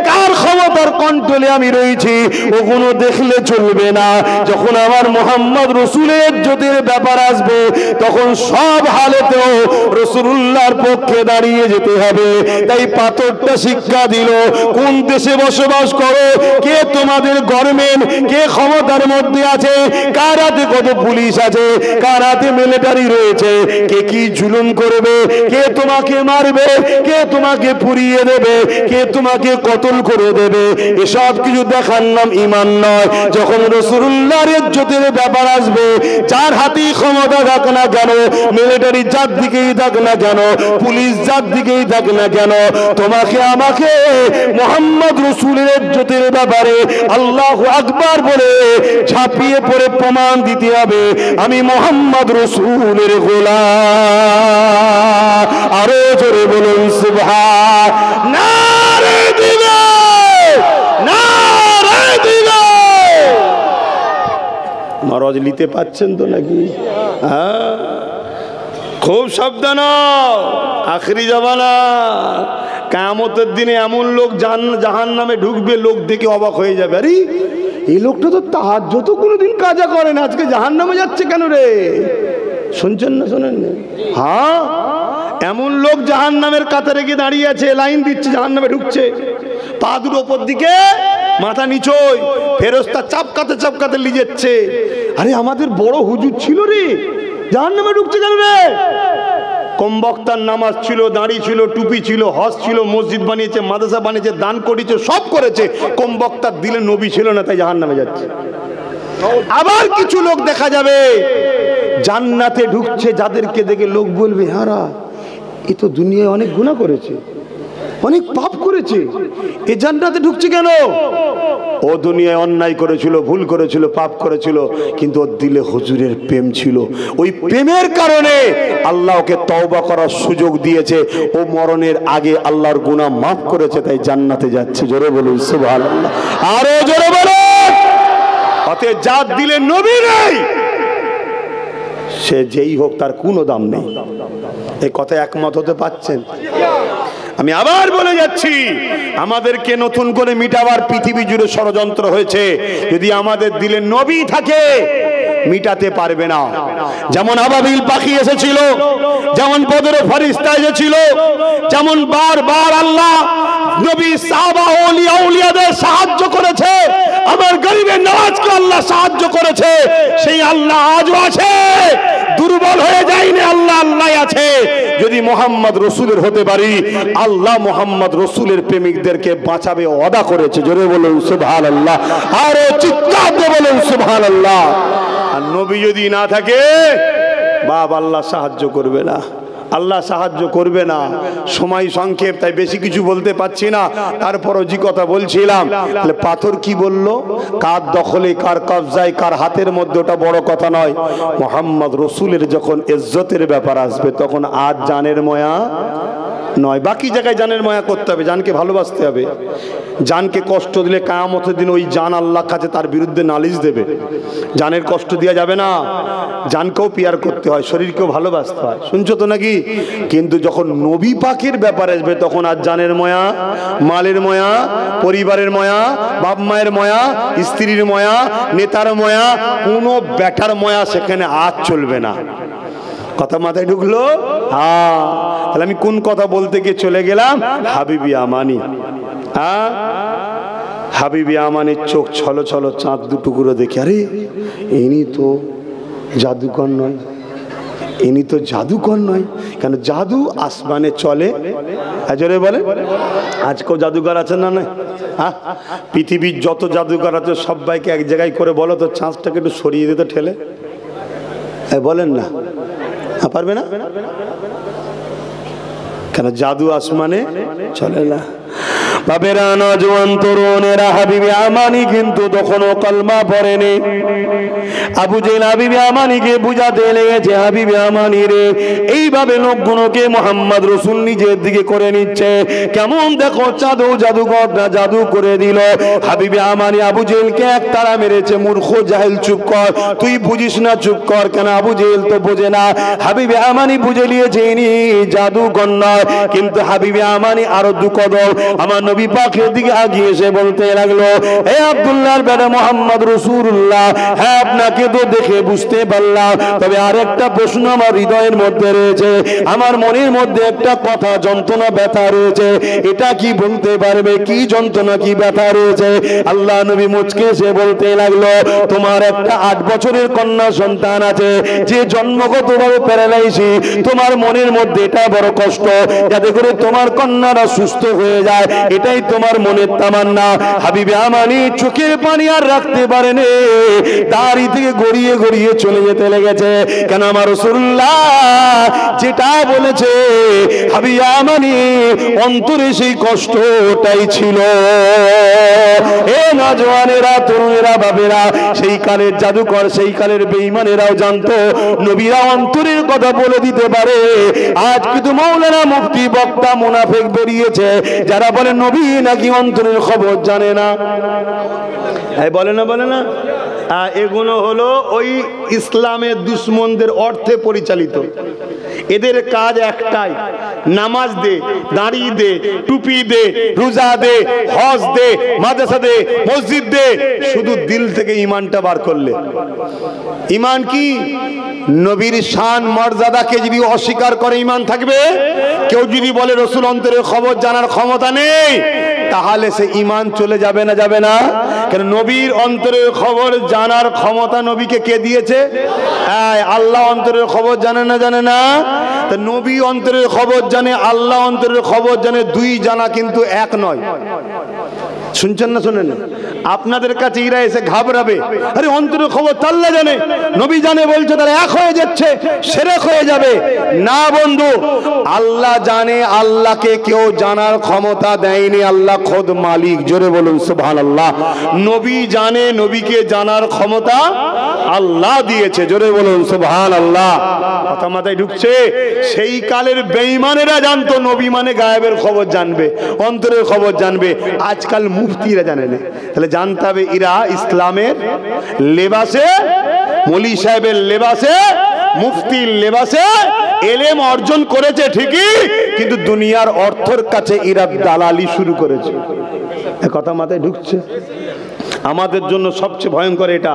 কার ক্ষমতার কন্ট্রোলে আমি রয়েছি, ওগুলো দেখলে চলবে না। যখন আমার মুহাম্মদ রাসূলের ইজ্জতের ব্যাপার আসবে, তখন সব হালেতেও রাসূলুল্লাহর পক্ষে দাঁড়িয়ে যেতে হবে। তাই পাথরটা শিক্ষা দিল, কোন দেশে বসবাস করো, কে তোমাদের গভর্নমেন্ট, কে ক্ষমতার মধ্যে আছে, কার হাতে কত পুলিশ আছে, কার হাতে মিলিটারি রয়েছে, কে কি জুলুম করবে, কে তোমাকে মারবে, কে তোমাকে পুড়িয়ে দেবে, কে তোমাকে কতল করে দেবে, এসব কিছু দেখার নাম ঈমান নয়। যখন রাসূলুল্লাহর ইজ্জতের ব্যাপার আসবে, যার হাতেই ক্ষমতা থাক না কেন, মিলিটারি যার দিকেই থাক না কেন, পুলিশ যার দিকে দিকেই থাক না কেন, তোমাকে আমাকে মুহাম্মদ রাসূলের ইজ্জতের ব্যাপারে আল্লাহু আকবার বলে ঝাঁপিয়ে পড়ে প্রমাণ দিতে হবে আমি মুহাম্মদ রাসূলের গোলাম। আরো জোরে বলুন সুবহান। নারে দিবে, নারে দিবে। মরজ নিতে পাচ্ছেন তো নাকি? হ্যাঁ, খুব সাবধান, আখরি জামানা। কিয়ামতের দিনে এমন লোক জাহান্নামে ঢুকবে, লোক দেখে অবাক হয়ে যাবে, আরে এই লোকটা তো তাহাজ্জুদ কোনোদিন কাজা করে না, আজকে জাহান্নামে যাচ্ছে কেন রে? শুনছেন না? শোনেন না? হ্যাঁ, এমন লোক জাহান্নামের কাতারে গিয়ে দাঁড়িয়ে আছে, লাইন দিচ্ছে, জাহান্নামে ঢুকছে, পা দুটো ওপর দিকে, মাথা নিচোয়, ফেরেশতা চাপকাতে চাপকাতে নিয়ে যাচ্ছে। আরে আমাদের বড় হুজুর ছিল রে, জাহান্নামে ঢুকছে কেন রে? কম বক্তার নামাজ ছিল, দাড়ি ছিল, টুপি ছিল, হজ ছিল, মসজিদ বানিয়েছে, মাদ্রাসা বানিয়েছে, দান করেছে, সব করেছে, কম বক্তার দিলে নবী ছিল না, তাই জাহান্নামে যাচ্ছে। আবার কিছু লোক দেখা যাবে জান্নাতে ঢুকছে, যাদেরকে দেখে লোক বলবে, হারা এ তো দুনিয়ায় অনেক গুনাহ করেছে, অনেক পাপ করেছে, এ জান্নাতে ঢুকছে কেন? ও দুনিয়ায় অন্যায় করেছিল, ভুল করেছিল, পাপ করেছিল, কিন্তু ওর দিলে হুজুরের প্রেম ছিল। ওই প্রেমের কারণে আল্লাহ ওকে তওবা করার সুযোগ দিয়েছে, ও মরণের আগে আল্লাহর গুনাহ মাফ করেছে, তাই জান্নাতে যাচ্ছে। জোরে বলুন সুবহানাল্লাহ। আরো জোরে বলুন। অতএব যার দিলে নবী নেই, সে যেই হোক তার কোনো দাম নেই। এই কথা একমত হতে পারছেন? আমি আবার বলে যাচ্ছি, আমাদেরকে নতুন করে মিটাবার পৃথিবী জুড়ে ষড়যন্ত্র হয়েছে। যদি আমাদের দিলে নবী থাকে, মিটাতে পারবে না। যেমন আবাবিল পাখি এসেছিল, যেমন বদরে ফেরেশতা এসেছিল, যেমন বারবার আল্লাহ নবী সাহাবা ওলিয়া উলিয়াদের সাহায্য করেছে, আমার গরিবের নওয়াজকে আল্লাহ সাহায্য করেছে, সেই আল্লাহ আজও আছে, দুর্বল হয়ে যায়নি, আল্লাহ আল্লাহ আছে। যদি মুহাম্মদ রাসূলের হতে পারি, আল্লাহ মুহাম্মদ রাসূলের প্রেমিকদেরকে বাঁচাবে ওয়াদা করেছে। জোরে বলুন সুবহানাল্লাহ। আর চিৎকার দিয়ে বলুন সুবহানাল্লাহ। আর নবী যদি না থাকে, বাপ আল্লাহ সাহায্য করবে না, আল্লাহ সাহায্য করবে না। সময় সংক্ষেপ, তাই বেশি কিছু বলতে পারছি না। তারপরও যে কথা বলছিলাম, তাহলে পাথর কি বলল, কার দখলে, কার কবজায়, কার হাতের মধ্যে, ওটা বড় কথা নয়। মুহাম্মদ রাসূলের যখন ইজ্জতের ব্যাপার আসবে, তখন আজ জানের ময়া নয়, বাকি জায়গায় জানের ময়া করতে হবে, জানকে ভালোবাসতে হবে। জানকে কষ্ট দিলে কিয়ামতের দিন ওই জান আল্লাহর কাছে তার বিরুদ্ধে নালিশ দেবে। জানের কষ্ট দেওয়া যাবে না, জানকেও পিয়ার করতে হয়, শরীরকেও ভালোবাসতে হয়। শুনছো তো নাকি? কিন্তু যখন নবী পাকের ব্যাপার আসবে, তখন আর জানের ময়া, মালের ময়া, পরিবারের ময়া, বাপ মায়ের ময়া, স্ত্রীর ময়া, নেতার ময়া, কোনো ব্যাটার ময়া সেখানে আজ চলবে না। কথা মাথায় ঢুকলো? হ্যাঁ। তাহলে আমি কোন কথা বলতে গিয়ে চলে গেলাম? হাবিবি আমানি। হ্যাঁ, হাবিবি আমানির চোখ ছলো ছলো চাঁদ দুটুকুরো দেখে, আরে ইনি তো জাদুকর নয়, ইনি তো জাদুকর নয়। কেন? জাদু আসমানে চলে। জোরে বলে, আজকেও জাদুকর আছেন না? নয়? হ্যাঁ, পৃথিবীর যত জাদুকর আছে সবাইকে এক জায়গায় করে বলো তো, চাঁদটাকে একটু সরিয়ে দিতে ঠেলে। বলেন না, পারবে না? কেন? জাদু আসমানে চলে না। বাবেরা, নওজোয়ান তরুণেরা, হাবিবি আমানি কিন্তু তখনও কলমা পড়েনি। আবু জেহেল হাবিবি আমানিকে বুঝাতে লেগেছে, হাবিবি আমানি রে, এইভাবে লোকগুলোকে মুহাম্মদ রাসূল নিজের দিকে করে নিচ্ছে, কেমন দেখো জাদুকররা জাদু করে দিল। হাবিবি আমানি আবু জেহেলকে এক তাড়া মেরেছে, মূর্খ জাহেল চুপ কর, তুই বুঝিস না, চুপ কর। কেন? আবু জেহেল তো বোঝে না। হাবিবি আমানি বুঝে নিয়েছে ইনি জাদুকর নয়। কিন্তু হাবিবি আমানি আরো দু কদম আমার নবী পাকের দিকে আগিয়ে এসে বলতে লাগলো, হে আব্দুল্লাহর বেটা মুহাম্মদ রাসূলুল্লাহ, হ্যাঁ আপনাকে তো দেখে বুঝতে পারলাম, তবে আরেকটা প্রশ্ন আমার হৃদয়ের মধ্যে রয়েছে, আমার মনের মধ্যে একটা কথা, যন্ত্রণা, ব্যথা রয়েছে, এটা কি বলতে পারবে? কি যন্ত্রণা, কি ব্যথা রয়েছে? আল্লাহ নবী মুচকে এসে বলতে লাগলো, তোমার একটা 8 বছরের কন্যা সন্তান আছে, যে জন্মগতভাবে প্যারালাইসিস, তোমার মনের মধ্যে এটা বড় কষ্ট, যাতে করে তোমার কন্যারা সুস্থ হয়ে যায়, এটাই তোমার মনের তামান্না। হাবিবে আমানি চোখের পানি আর রাখতে পারেনি, দাড়ি থেকে গড়িয়ে গড়িয়ে চলে যেতে লেগেছে। কেন আমার রাসূলুল্লাহ যেটা বলেছে হাবিবে আমানি অন্তরে সেই কষ্টটাই ছিল। এ নওজওয়ানেরা, তরুণেরা, বাবেরা, সেই কালের জাদুকর, সেই কালের বেঈমানেরাও জানতো নবীরা অন্তরের কথা বলে দিতে পারে। আজ কিন্তু মাওলানা মুফতি বক্তা মুনাফিক বেরিয়েছে যারা বলে নবী নাকি অন্তরের খবর জানে না। বলে না এগুলো হলো ওই ইসলামের দুশ্মনদের অর্থে পরিচালিত। এদের কাজ একটাই, নামাজ দে, দাঁড়ি দে, টুপি দে, রোজা দে, হজ দে, মাদ্রাসা দে, মসজিদ দে, শুধু দিল থেকে ঈমানটা বার করলে। ঈমান কি? নবীর শান মর্যাদাকে যদি অস্বীকার করে ঈমান থাকবে? কেউ যদি বলে রাসূল অন্তরের খবর জানার ক্ষমতা নেই, তাহলে সে ঈমান চলে যাবে না? যাবে না। কেন নবীর অন্তরের খবর জানার ক্ষমতা নবীকে কে দিয়েছে? আল্লাহ অন্তরের খবর জানে না? জানে না। তা নবী অন্তরের খবর জানে, আল্লাহ অন্তরের খবর জানে, দুই জানা কিন্তু এক নয়। শুনছেন না? শোনেন, আপনাদের কাছে এরা এসে ঘাবড়াবে, আরে অন্তরের খবর তো আল্লাহ জানে, নবী জানে বলছে, তারা এক হয়ে যাচ্ছে, শিরক হয়ে যাবে। না বন্ধু, আল্লাহ জানে, আল্লাহকে কেউ জানার ক্ষমতা দেয়নি, আল্লাহ খোদ মালিক। জোরে বলুন সুবহানাল্লাহ। নবী জানে, নবীকে জানার ক্ষমতা আল্লাহ দিয়েছে। জোরে বলুন সুবহানাল্লাহ। কথা মাথায় ঢুকছে? সেই কালের বেঈমানেরা জানতো নবী মানে গায়েবের খবর জানবে, অন্তরের খবর জানবে। আজকাল মুফতিরা জানে না। তাহলে জানতে হবে এরা ইসলামের লেবাসে, মৌলী সাহেবের লেবাসে, মুফতির লেবাসে এলেম অর্জন করেছে ঠিকই, কিন্তু দুনিয়ার অর্থের কাছে এরা দালালি শুরু করেছে। কথা মাথায় ঢুকছে? আমাদের জন্য সবচেয়ে ভয়ঙ্কর এটা।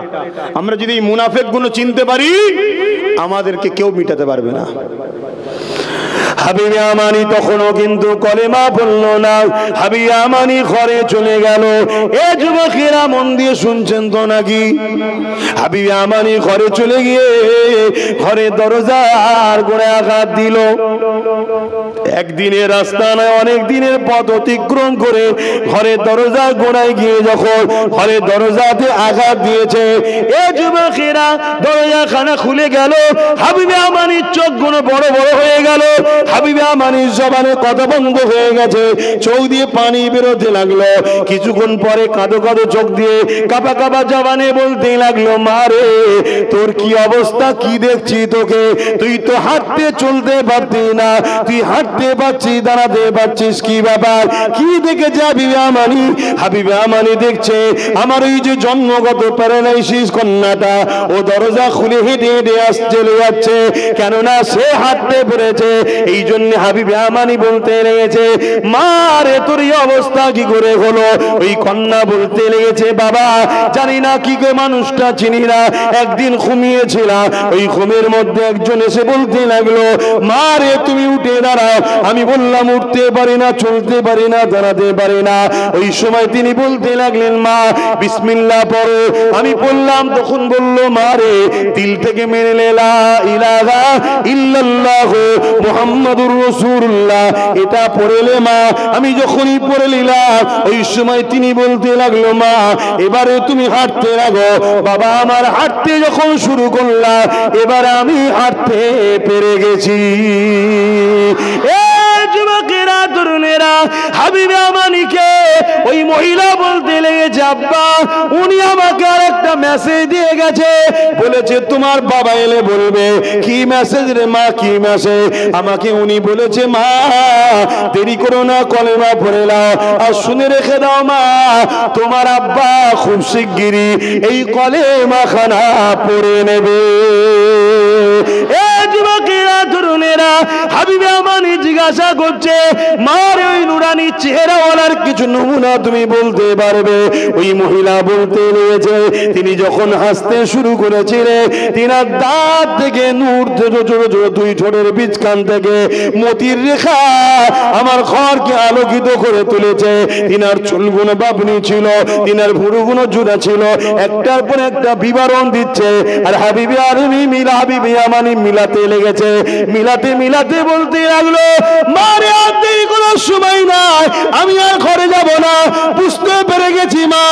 আমরা যদি এই মুনাফিক গুলো চিনতে পারি, আমাদেরকে কেউ মিটাতে পারবে না। হাবিবে আমানি তখনও কিন্তু কলেমা বলল না। হাবিবে আমানি ঘরে চলে গেল। এ যুবকেরা মন দিয়ে শুনছেন তো নাকি? হাবিবে আমানি ঘরে চলে গিয়ে ঘরে দরজার গোড়ায় আঘাত দিল। একদিনের রাস্তা নয়, অনেক দিনের পথ অতিক্রম করে ঘরের দরজার গোড়ায় গিয়ে যখন ঘরের দরজাতে আঘাত দিয়েছে, এ যুবকেরা দরজাখানা খুলে গেল। হাবিবে আমানির চোখগুলো বড় বড় হয়ে গেল। হাবিবে আমানির জবানে কথা বন্ধ হয়ে গেছে, চোখ দিয়ে পানি বেরোতে লাগলো। কিছুক্ষণ পরে কাঁদো কাঁদো চোখ দিয়ে কাঁপা কাঁপা জবানে বলতে লাগলো, মা রে, তোর কি অবস্থা, কি দেখছি তোকে? তুই তো হাঁটতে চলতে পারতি না, তুই হাঁটতে পারছিস, দাঁড়াতে পারছিস, কি ব্যাপার? কি দেখেছে হাবিবে আমানি? হাবিবে আমানি দেখছে আমার ওই যে জন্মগত প্যারালাইসিস কন্যাটা, ও দরজা খুলে হেঁটে হেঁটে চলে যাচ্ছে, কেননা সে হাঁটতে পেরেছে। এই জন্য হাবিবে আমানি বলতে লেগেছে, মা রে, তোর এই অবস্থা কি করে হলো? ওই কন্যা বলতে লেগেছে, বাবা জানি না কি করে, মানুষটা চিনি না, একদিন ঘুমিয়েছিলাম, ওই ঘুমের মধ্যে একজন এসে বলতে লাগলো, মা রে, তুমি উঠে দাঁড়াও। আমি বললাম উঠতে পারি না, চলতে পারি না, দাঁড়াতে পারি না। ওই সময় তিনি বলতে লাগলেন, মা বিসমিল্লাহ পড়ো। আমি বললাম, তখন বললো, মা রে, দিল থেকে মেনে নে লা ইলাহা ইল্লাল্লাহ মুহাম্মাদুর রাসূলুল্লাহ, এটা পড়লে মা। আমি যখনই পড়ে নিলাম, ওই সময় তিনি বলতে লাগলো, মা এবারে তুমি হাঁটতে লাগো। বাবা আমার হাঁটতে যখন শুরু করলাম, এবার আমি হাঁটতে পেরে গেছি। যুবকেরা, তরুণেরা, হাবিবে আমানিকে ওই মহিলা বলতে লেগেছে, আব্বা উনি আমাকে আর একটা মেসেজ দিয়ে গেছে, বলেছে তোমার বাবা এলে বলবে। কি মেসেজ রে মা, কি মেসেজ? আমাকে উনি বলেছে, মা দেরি করো না, কলেমা পড়ে নাও আর শুনে রেখে দাও মা, তোমার আব্বা খুব শিগগিরই এই কলেমা খানা পড়ে নেবে। যুবকেরা, তরুণেরা, হাবিবে আমানি জিজ্ঞাসা করছে, মার ওই নুরানি চেহারাওয়ালার কিছু নমুনা তুমি বলতে পারবে? ওই মহিলা বলতে লেগেছে, তিনি যখন হাসতে শুরু করেছিলেন, তিনার দাঁত থেকে নূর দুই ঠোঁটের বীজখান থেকে মতির রেখা আমার ঘরকে আলোকিত করে তুলেছে। তিনার চুলগুলো বাবনি ছিল, তিনার ভুরুগুলো জোড়া ছিল, একটার পর একটা বিবরণ দিচ্ছে। আর হাবিবে আমানি মিলাতে লেগেছে। মিলাতে মিলাতে বলতে লাগলো, মারে আর দেরি করার সময় নাই, আমি আর ঘরে যাব না। বুঝতে পেরে গেছি মা,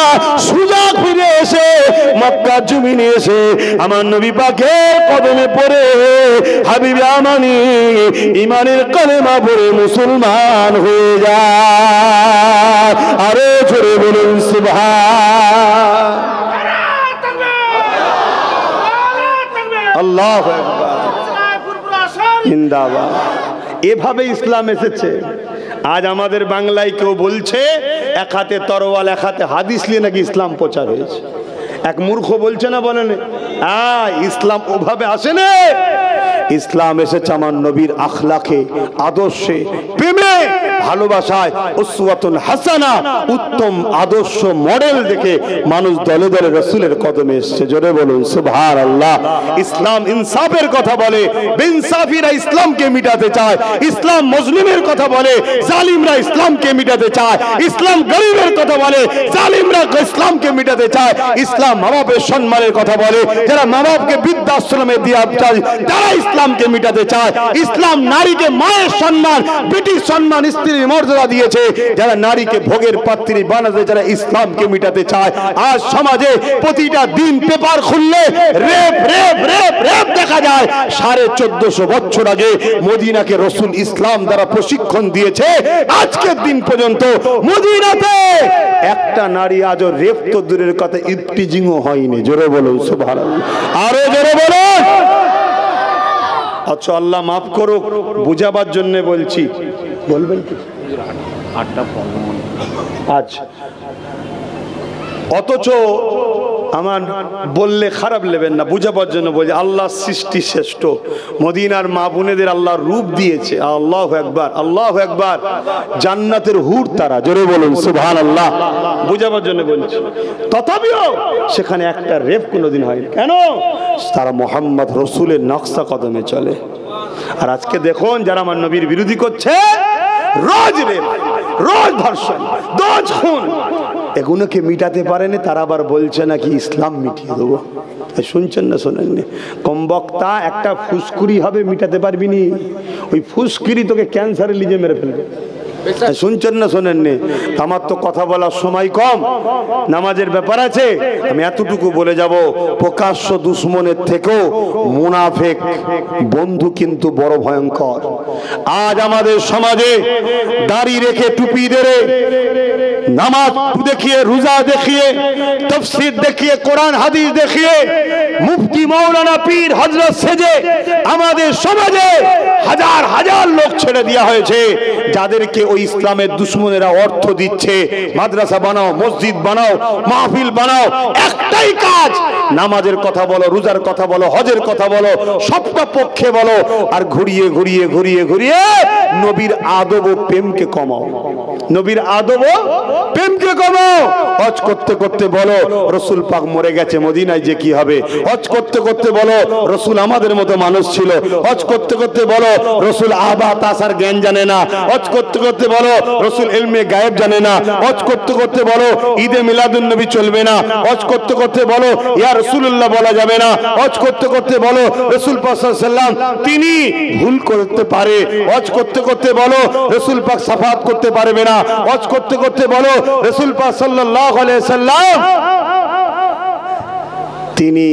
সুজা ফিরে এসে মক্কার জমিনে এসে আমার নবী পাকের কদমে পড়ে হাবিবে আমানি ইমানের কলেমা পড়ে মুসলমান হয়ে যায়। আরে জোরে বলুন সুবহান আল্লাহু আকবার, জিন্দাবাদ। এভাবে ইসলাম এসেছে। আজ আমাদের বাংলায় কেউ বলছে এক হাতে তরোয়াল এক হাতে হাদিস নিয়ে নাকি ইসলাম প্রচার হয়েছে। এক মূর্খ বলছে না, বলেন ইসলাম ওভাবে আসে না। ইসলাম এসেছে আমার নবীর আখলাকে, আদর্শে, প্রেমে, ভালোবাসায়, উসওয়াতুন হাসানা, উত্তম আদর্শ মডেল দেখে মানুষ দলে দলে রাসূলের কদমে এসেছে। জোরে বলুন সুবহানাল্লাহ। ইসলাম ইনসাফের কথা বলে, বেইনসাফিরা ইসলামকে মিটাতে চায়। ইসলাম মুসলিমের কথা বলে, জালিমরা ইসলামকে মিটাতে চায়। ইসলাম গরিবের কথা বলে, জালিমরা ইসলামকে মিটাতে চায়। ইসলাম মা বাপের সম্মানের কথা বলে, যারা মা বাপকে বৃদ্ধাশ্রমে দিয়ে চায় তারা ইসলামকে মিটাতে চায়। ইসলাম নারীকে মায়ের সম্মান, বেটির সম্মান, স্ত্রীর মর্যাদা দিয়েছে। যারা নারীকে ভোগের পাত্রী বানাতে, যারা ইসলামকে মিটাতে চায়। আজ সমাজে প্রতিটা দিন পেপার খুললে রেপ রেপ রেপ রেপ দেখা যায়। 1450 বছর আগে মদিনাকে রাসূল ইসলাম দ্বারা প্রশিক্ষণ দিয়েছে। আজকের দিন পর্যন্ত মদিনাতে একটা নারী আজও রেপ তো দূরের কথা, ইফটিজিংও হয়নি। জোরে বলুন সুবহানাল্লাহ, আরো জোরে বলুন। আচ্ছা আল্লাহ মাফ করুক, বুঝাবার জন্য বলছি। বলবেন কি? আচ্ছা, অথচ আমার বললে খারাপ নেবেন না, বুঝাবার জন্য বলছি। আল্লাহ সৃষ্টি শ্রেষ্ঠ, মদিনার মা বোনেদের আল্লাহ রূপ দিয়েছে। আল্লাহু আকবার, আল্লাহু আকবার। জান্নাতের হুর তারা। জোরে বলুন সুবহানাল্লাহ। বুঝাবার জন্য বলছি। তথাপিও সেখানে একটা রেপ কোনোদিন হয়নি। কেন? তারা মোহাম্মদ রসুলের নকশা কদমে চলে। আর আজকে দেখুন যারা আমার নবীর বিরোধী করছে, রোজ রেপ, রোজ ধর্ষণ, রোজ খুন, এগুলোকে মিটাতে পারেনি। তারা আবার বলছে নাকি ইসলাম মিটিয়ে দেবো। শুনছেন না শোনেননি? কম বক্তা একটা ফুসকুরি হবে, মিটাতে পারবি নি। ওই ফুসকুরি তোকে ক্যান্সারে লিজে মেরে ফেলবে। শুনছেন না শোনেননি? আমার তো কথা বলার সময় কম, নামাজের ব্যাপার আছে। আমি এতটুকু বলে যাব, প্রকাশ্য দুশ্মনের থেকেও মুনাফিক বন্ধু কিন্তু বড় ভয়ঙ্কর। আজ আমাদের সমাজে দাড়ি রেখে, টুপি ধরে, নামাজ দেখিয়ে, রোজা দেখিয়ে, তাফসীর দেখিয়ে, কোরআন হাদিস দেখিয়ে, মুফতি মাওলানা পীর হযরত সেজে আমাদের সমাজে হাজার হাজার লোক ছেড়ে দেওয়া হয়েছে, যাদেরকে ওই ইসলামের দুশ্মনেরা অর্থ দিচ্ছে। মাদ্রাসা বানাও, মসজিদ বানাও, মাহফিল বানাও, একটাই কাজ, নামাজের কথা বলো, রোজার কথা বলো, হজের কথা বলো, সবটা পক্ষে বলো। আর ঘুরিয়ে ঘুরিয়ে ঘুরিয়ে ঘুরিয়ে নবীর আদব ও প্রেমকে কমাও, নবীর আদব ও প্রেমকে কমাও। হজ করতে করতে বলো রাসূল পাক মরে গেছে, মদিনায় যে কি হবে। হজ করতে করতে বলো রাসূল আমাদের মতো মানুষ ছিল। হজ করতে করতে বলো রাসূল আবা তাসার জ্ঞান জানে না। হজ করতে করতে বলো রাসূল ইলমে গায়েব জানে না। হজ করতে করতে বলো ঈদে মিলাদুন নবী চলবে না। হজ করতে করতে বলো ইয়া রাসূলুল্লাহ বলা যাবে না। হজ করতে করতে বলো রাসূল পাক সাল্লাল্লাহু আলাইহি সাল্লাম তিনি ভুল করতে পারে। হজ করতে করতে বলো রাসূল পাক সাফাত করতে পারবে না। হজ করতে করতে বলো রাসূল পাক সাল্লাল্লাহু আলাইহি সাল্লাম তিনি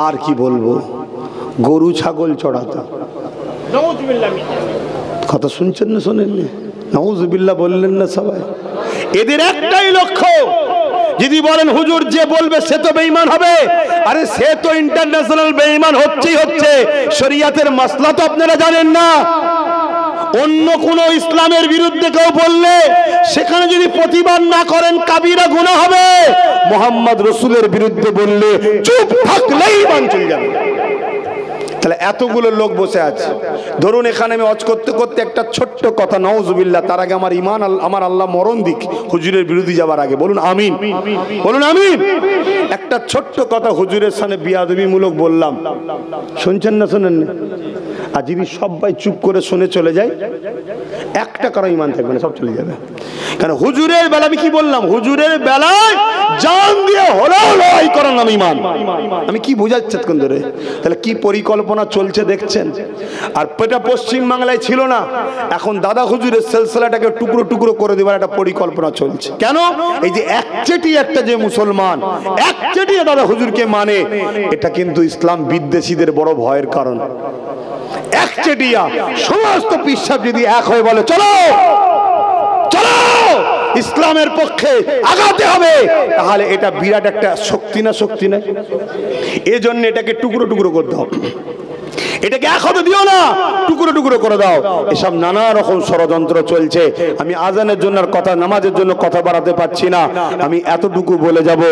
আর কি বলবো, গরু ছাগল চড়াতেন। কথা শুনছেন না শোনেননি? নাউজুবিল্লাহ বললেন না সবাই? এদের একটাই লক্ষ্য, যদি বলেন হুজুর যে বলবে সে তো বেঈমান হবে, আরে সে তো ইন্টারন্যাশনাল বেঈমান হচ্ছেই হচ্ছে। শরীয়তের মাসলা তো আপনারা জানেন না। অন্য কোন ইসলামের বিরুদ্ধে কেউ বললে সেখানে যদি প্রতিবাদ না করেন কাবিরা গুনাহ হবে। মুহাম্মদ রাসূলের বিরুদ্ধে বললে চুপ থাকলেই ঈমান চলে যাবে। তাহলে এতগুলো লোক বসে আছে, ধরুন এখানে আমি হজ করতে করতে একটা ছোট্ট কথা, নাউজুবিল্লাহ, তার আগে আমার ঈমান, আমার আল্লাহ মরণ দিক হুজুরের বিরোধী যাওয়ার আগে, বলুন আমিন, বলুন আমিন। একটা ছোট্ট কথা হুজুরের সামনে বিয়াদবিমূলক বললাম, শুনছেন না শোনেন? আর যদি সবাই চুপ করে শুনে চলে যায়, একটা কারো ইমান থাকবে না, সব চলে যাবে। কারণ হুজুরের বেলা আমি কি বললাম, হুজুরের বেলায় জান দিয়ে হলেও লড়াই করার নাম ইমান। আমি কি বোঝাচ্ছি কোন ধরে? তাহলে কি পরিকল্পনা চলছে দেখছেন। আর এটা পশ্চিম বাংলায় ছিল না, এখন দাদা হুজুরের সিলসিলাটাকে টুকরো টুকরো করে দেওয়ার একটা পরিকল্পনা চলছে। কেন? এই যে একচেটি একটা যে মুসলমান একচেটি দাদা হুজুরকে মানে, এটা কিন্তু ইসলাম বিদ্বেষীদের বড় ভয়ের কারণ। একচেটিয়া সমস্ত পিসাব যদি এক হয়ে বলে চলো চলো ইসলামের পক্ষে আগাতে হবে, তাহলে এটা বিরাট একটা শক্তি না, শক্তি না? এজন্য এটাকে টুকরো টুকরো করতে হবে, এটাকে এক হতে দিও না, টুকরো টুকরো করে দাও। এসব নানা রকম ষড়যন্ত্র চলছে। আমি আজানের জন্য আর কথা, নামাজের জন্য কথা বাড়াতে পারছি না, আমি এতটুকু বলে যাব।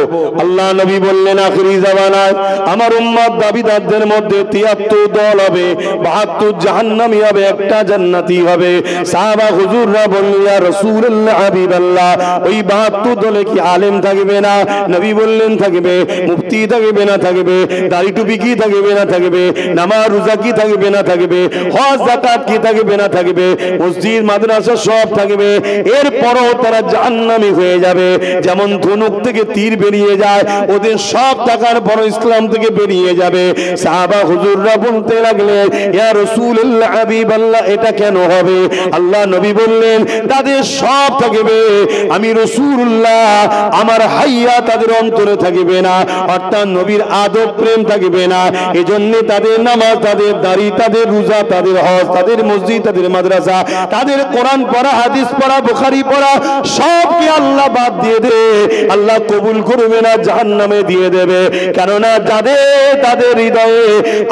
আল্লাহ নবী বললেন আখিরি জামানায় আমার উম্মত দাবিদারদের মধ্যে 73 দল হবে, 72 জাহান্নামী হবে, একটা জান্নাতি হবে। সাহাবা হুজুররা বললেন ইয়া রাসূলুল্লাহ হাবিবাল্লাহ, ওই 72 দলে কি আলেম থাকবে না? নবী বললেন থাকবে। মুফতি থাকবে না? থাকবে। দাড়ি টুপি কি থাকবে না? থাকবে। নামাজ রোজা কি থাকবে না? থাকবে। হজ যাকাত কি থাকবে না? থাকবে। মসজিদ মাদ্রাসা সব থাকবে। এরপরও তারা জাহান্নামী হয়ে যাবে। যেমন ধনুক থেকে তীর বেরিয়ে যায়, ওদের সব টাকার পর ইসলাম থেকে বেরিয়ে যাবে। সাহাবা হুজুররা বলতে লাগলেন ইয়া রাসূলুল্লাহ হাবিবাল্লাহ, এটা কেন হবে? আল্লাহ নবী বললেন তাদের সব থাকবে, আমি রাসূলুল্লাহ আমার হাইয়া তাদের অন্তরে থাকবে না, অর্থাৎ নবীর আদব প্রেম থাকবে না। এজন্য তাদের নামাজ, তাদের দাড়ি, তাদের রোজা, তাদের হজ, তাদের মসজিদ, তাদের মাদ্রাসা, তাদের কোরআন পড়া, হাদিস পড়া, বুখারী পড়া সবকে আল্লাহ বাদ দিয়ে দেবে। আল্লাহ কবুল করবে না, জাহান্নামে দিয়ে দেবে। কেননা তাদের হৃদয়ে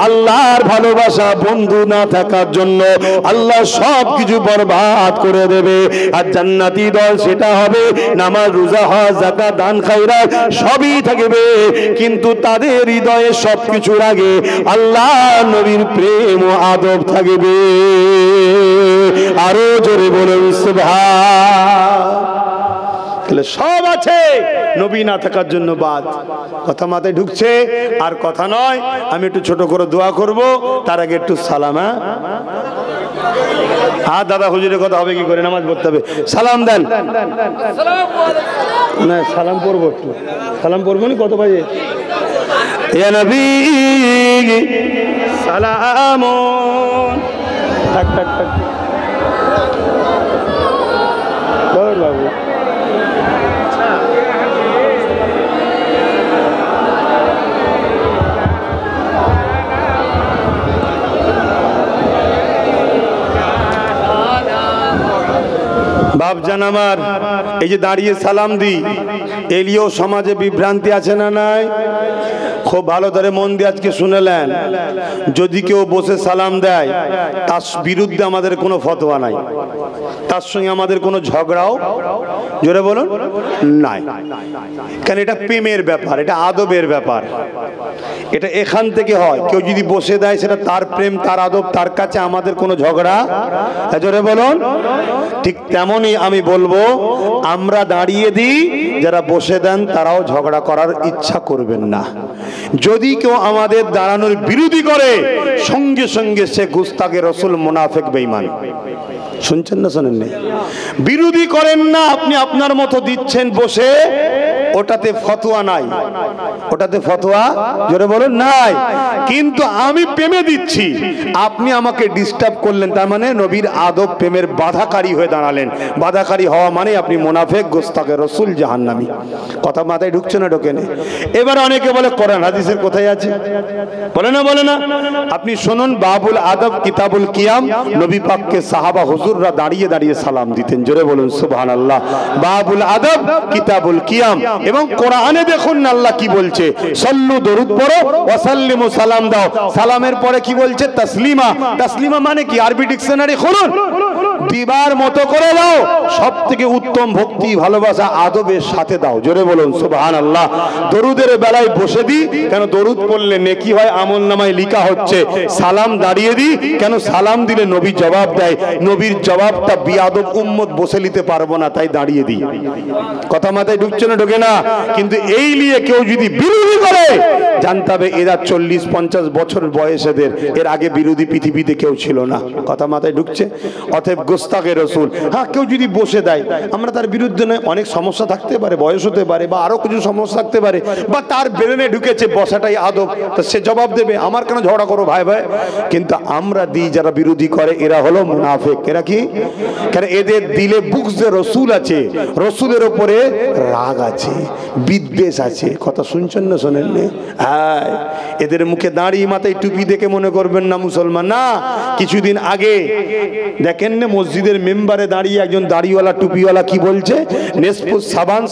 আল্লাহর ভালোবাসা বন্ধু না থাকার জন্য আল্লাহ সব কিছু বরবাদ করে দেবে। আর জান্নাতি দল সেটা হবে নামাজ রোজা হজ যাকাত দান খায়রাত সবই থাকবে, কিন্তু তাদের হৃদয়ে সবকিছুর আগে আল্লাহ নবীর প্রেম ও আদব থাকবে। আরো জোরে বলুন সুবহান। তাহলে সব আছে, নবী না থাকার জন্য বাদ। কথা মাথায় ঢুকছে? আর কথা নয়, আমি একটু ছোট করে দোয়া করব, তার আগে একটু সালাম। হ্যাঁ দাদা হুজুরের কথা হবে কি করে? নামাজ পড়তে হবে, সালাম দেন না, সালাম পড়বো, একটু সালাম পড়বো নি। কত বাজে? ইয়া নবী সালাম। থাক থাক থাক বাবু। বাপজান আমার, এই যে দাঁড়িয়ে সালাম দিই, এলিও সমাজে বিভ্রান্তি আছে না নাই? খুব ভালো ধরে মন দিয়ে আজকে শুনেলেন, যদি কেউ বসে সালাম দেয় তার বিরুদ্ধে আমাদের কোনো ফতোয়া নাই, তার সঙ্গে আমাদের কোনো ঝগড়াও, জোরে বলুন, নাই। কারণ এটা প্রেমের ব্যাপার, এটা আদবের ব্যাপার, এটা এখান থেকে হয়। কেউ যদি বসে দেয় সেটা তার প্রেম, তার আদব, তার কাছে আমাদের কোনো ঝগড়া, জোরে বলুন। ঠিক তেমনই আমি বলবো, আমরা দাঁড়িয়ে দিই, যারা বসে দেন তারাও ঝগড়া করার ইচ্ছা করবেন না। যদি কেউ আমাদের দাঁড়ানোর বিরোধী করে, সঙ্গে সঙ্গে সে গুস্তাখে রাসূল, মুনাফিক, বেঈমান। শুনছেন না শোনেননি? বিরোধী করেন না, আপনি আপনার মতো দিচ্ছেন বসে, ওটাতে ফতোয়া নাই, ওটাতে ফতোয়া, জোরে বলুন, নাই। কিন্তু আমি প্রেমে দিচ্ছি, আপনি আমাকে ডিস্টার্ব করলেন, তার মানে নবীর আদব প্রেমের বাধাকারী হয়ে দাঁড়ালেন। বাধাকারী হওয়া মানে আপনি মুনাফিক, গোস্তাখে রাসূল, জাহান্নামী। কথা মাথায় ঢুকছে না? ঢোকে না? এবার অনেকে বলে কোরআন হাদিসের কোথায় আছে? বলে না, বলে না। আপনি শুনুন, বাবুল আদব কিতাবুল কিয়াম, নবী পাককে সাহাবা হুজুররা দাঁড়িয়ে দাঁড়িয়ে সালাম দিতেন। জোরে বলুন সুবহানাল্লাহ। বাবুল আদব কিতাবুল কিয়াম। এবং কোরআনে দেখুন না আল্লাহ কি বলছে, সাল্লু, দরুদ পড়ো, ওয়া সাল্লিমু, সালাম দাও। সালামের পরে কি বলছে? তাসলিমা। তাসলিমা মানে কি? আরবি ডিকশনারি খুলুন, দিবার মতো করে দাও, সব থেকে উত্তম ভক্তি ভালোবাসা আদবের সাথে দাও। জোরে বলুন সুবহানাল্লাহ। দরুদের বেলায় বসে দিই কেন? দরুদ পড়লে নেকি হয়, আমল নামায় লিখা হচ্ছে। সালাম দাঁড়িয়ে দিই কেন? সালাম দিলে নবী জবাব দেয়, নবীর জবাবটা বিয়াদব উম্মত বসে নিতে পারবো না, তাই দাঁড়িয়ে দিই। কথা মাথায় ঢুকছে না? ঢোকে না? কিন্তু এই নিয়ে কেউ যদি বিরোধী করে, জানতে হবে এরা 40-50 বছর বয়সেদের, এর আগে বিরোধী পৃথিবীতে কেউ ছিল না। কথা মাথায় ঢুকছে? অতএব গোস্তাকে রসুল, হ্যাঁ কেউ যদি বসে দেয়, আমরা তার বিরুদ্ধে নয়, অনেক সমস্যা থাকতে পারে, বয়স হতে পারে বা আরো কিছু সমস্যা থাকতে পারে, বা তার ব্রেনে ঢুকেছে বসাটাই আদব, তো সে জবাব দেবে, আমার কেন ঝগড়া করো ভাই ভাই। কিন্তু আমরা দিই যারা বিরোধী করে, এরা হলো মুনাফিক। এরা কি? কেন? এদের দিলে বুগজে রসুল আছে, রসুলের ওপরে রাগ আছে, বিদ্বেষ আছে। কথা শুনছেন না? শোনেন না? হ্যাঁ, এদের মুখে দাঁড়ি মাথায় টুপি দেখে মনে করবেন না মুসলমান না। কিছুদিন আগে দেখেন না মসজিদের মেম্বারে দাঁড়িয়ে একজন দাড়িওয়ালা টুপিওয়ালা কি বলছে? নেসফুস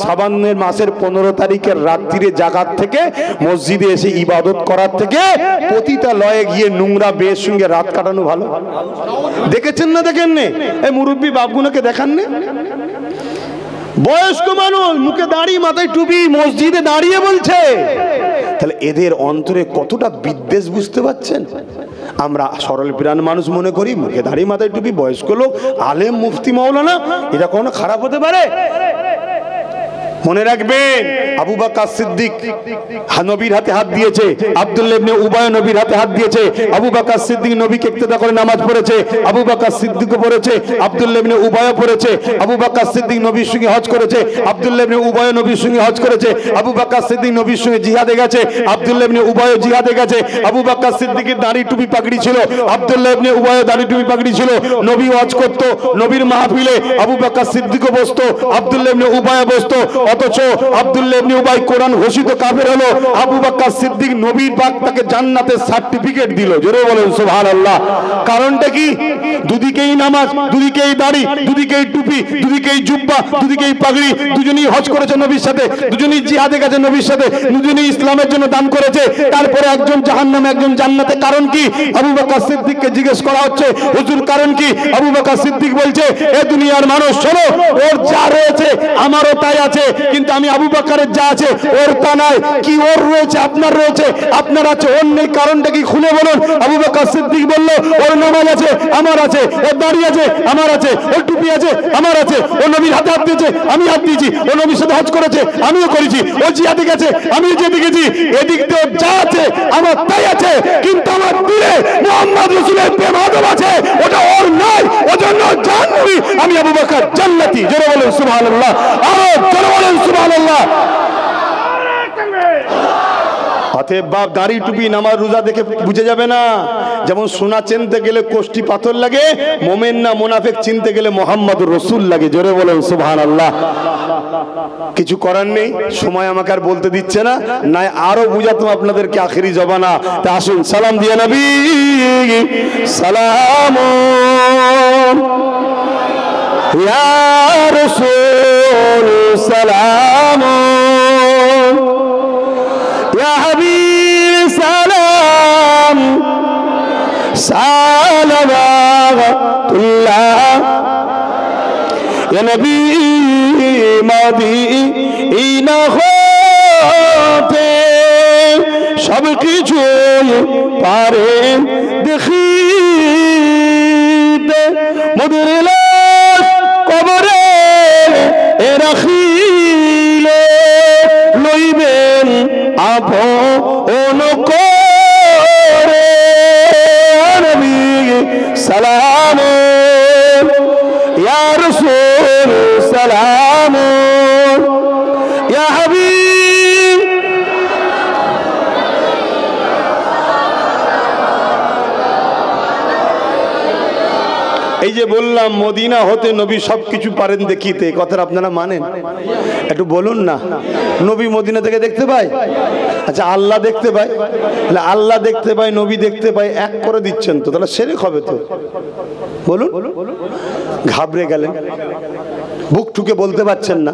সাবানের মাসের 15 তারিখের রাত্রিরে জাগাত থেকে মসজিদে এসে ইবাদত করার থেকে পতিতা লয়ে গিয়ে নোংরা বেশ সঙ্গে রাত কাটানো ভালো। দেখেছেন না? দেখেন না? এই মুরব্বী বাপগুলোকে দেখান না? বয়স্ক মানুষ মুখে দাঁড়িয়ে মাথায় টুপি মসজিদে দাঁড়িয়ে বলছে। তাহলে এদের অন্তরে কতটা বিদ্বেষ বুঝতে পারছেন? আমরা সরল প্রাণ মানুষ মনে করি মুখে দাঁড়িয়ে মাথায় টুপি বয়স্ক লোক, আলেম, মুফতি, মাওলানা, এটা কোনো খারাপ হতে পারে? মনে রাখবেন, আবু বকর সিদ্দিক নবীর হাতে হাত দিয়েছে, আব্দুল্লাহ ইবনে উবাই নবীর হাতে হাত দিয়েছে। আবু বকর সিদ্দিক নবীকে ইক্তেদা করে নামাজ পড়েছে, আবু বকর সিদ্দিকও পড়েছে, আব্দুল্লাহ ইবনে উবাইও পড়েছে। আবু বকর সিদ্দিক নবীর সঙ্গে হজ করেছে, আব্দুল্লাহ ইবনে উবাই নবীর সঙ্গে হজ করেছে। আবু বকর সিদ্দিক নবীর সঙ্গে জিহাদে গেছে, আব্দুল্লাহ ইবনে উবাইও জিহাদে গেছে। আবু বকর সিদ্দিকের দাড়ি টুপি পাগড়ি ছিল, আব্দুল্লাহ ইবনে উবাইও দাড়ি টুপি পাগড়ি ছিল। নবী হজ করত, নবীর মাহফিলে আবু বকর সিদ্দিকও বসতো, আব্দুল্লাহ ইবনে উবাইও বসতো। অথচ আব্দুল্লাহ ইবনে উবাই কোরআন ঘোষিত কাফের হলো, আবু বকর সিদ্দিক নবীর পাক তাকে জান্নাতের সার্টিফিকেট দিল। জোরে বলেন সুবহানাল্লাহ। কারণটা কি? দুদিকেই নামাজ, দুদিকেই দাড়ি, দুদিকেই টুপি, দুদিকেই জুব্বা, দুদিকেই পাগড়ি, দুজনেই হজ করেছে নবীর সাথে, দুজনেই জিহাদে গেছে নবীর সাথে, দুজনেই ইসলামের জন্য দান করেছে। তারপরে একজন জাহান্নামে একজন জান্নাতে। কারণ কি? আবু বকর সিদ্দিককে জিজ্ঞেস করা হচ্ছে, হুজুর কারণ কি? আবু বকর সিদ্দিক বলছে, এ দুনিয়ার মানুষ শোনো, ওর যা রয়েছে আমারও তাই আছে, কিন্তু আমি আবু বকরের যা আছে ওর তা নাই। কি ওর রয়েছে আপনার রয়েছে, আপনার আছে ওর নেই, কারণটা কি খুলে বলুন। আবু বকর সিদ্দিক বলল, ওর নামাজ আছে আমার আছে, ওর দাড়ি আছে আমার আছে, ওর টুপি আছে আমার আছে, ও নবীর হাতে হাত দিয়েছে আমি হাত দিয়েছি, ও নবীর সাথে হজ করেছে আমিও করেছি, ও জিহাদে গেছে আমিও যেতে গেছি, এদিক দিয়ে যা আছে আমার তাই আছে, কিন্তু আমার দিলে মুহাম্মদ রাসূলের প্রেম আদব আছে, ওটা ওর নাই, ওজন্য জান্নাতি, আমি আবু বকর জান্নাতি। জোরে বলেন সুবহানাল্লাহ, আরো জোরে বলেন সুবহানাল্লাহ। অতএব বাপ দাড়ি টুপি নামাজ রোজা দেখে বুঝে যাবে না। যেমন সোনা চিনতে গেলে কোষ্টি পাথর লাগে, মোমেন না মুনাফিক চিনতে গেলে মুহাম্মদুর রাসূল লাগে। জোরে বলেন সুবহানাল্লাহ। কিছু করার নেই, সময় আমাকে আর বলতে দিচ্ছে না, নাই আরো বুঝাতাম আপনাদেরকে আখেরি জবানা। তা আসুন সালাম দিয়ে নবী সালাম ইয়া রাসূল সালাম ইয়া হাবিব সালাম সালাওয়াতুল্লাহ ইয়া নবী মদিনা হতে সব কিছু পারে দেখিতে, মধুর লাশ কবরে রাখিলে লইবেন আপন করে। নবী সালাম ইয়া রাসূল সালাম ইয়া হাবিব। এই যে বললাম মদিনা হতে নবী সবকিছু পারেন দেখিতে, কথাটা আপনারা মানেন? একটু বলুন না। নবী মদিনা থেকে দেখতে পায়? আচ্ছা আল্লাহ দেখতে পায়? তাহলে আল্লাহ দেখতে পায়, নবী দেখতে পায়, এক করে দিচ্ছেন তো, তাহলে সেরেক হবে তো। বলুন, ঘাবড়ে গেলেন। বুক ঠুকে বলতে পারছেন না।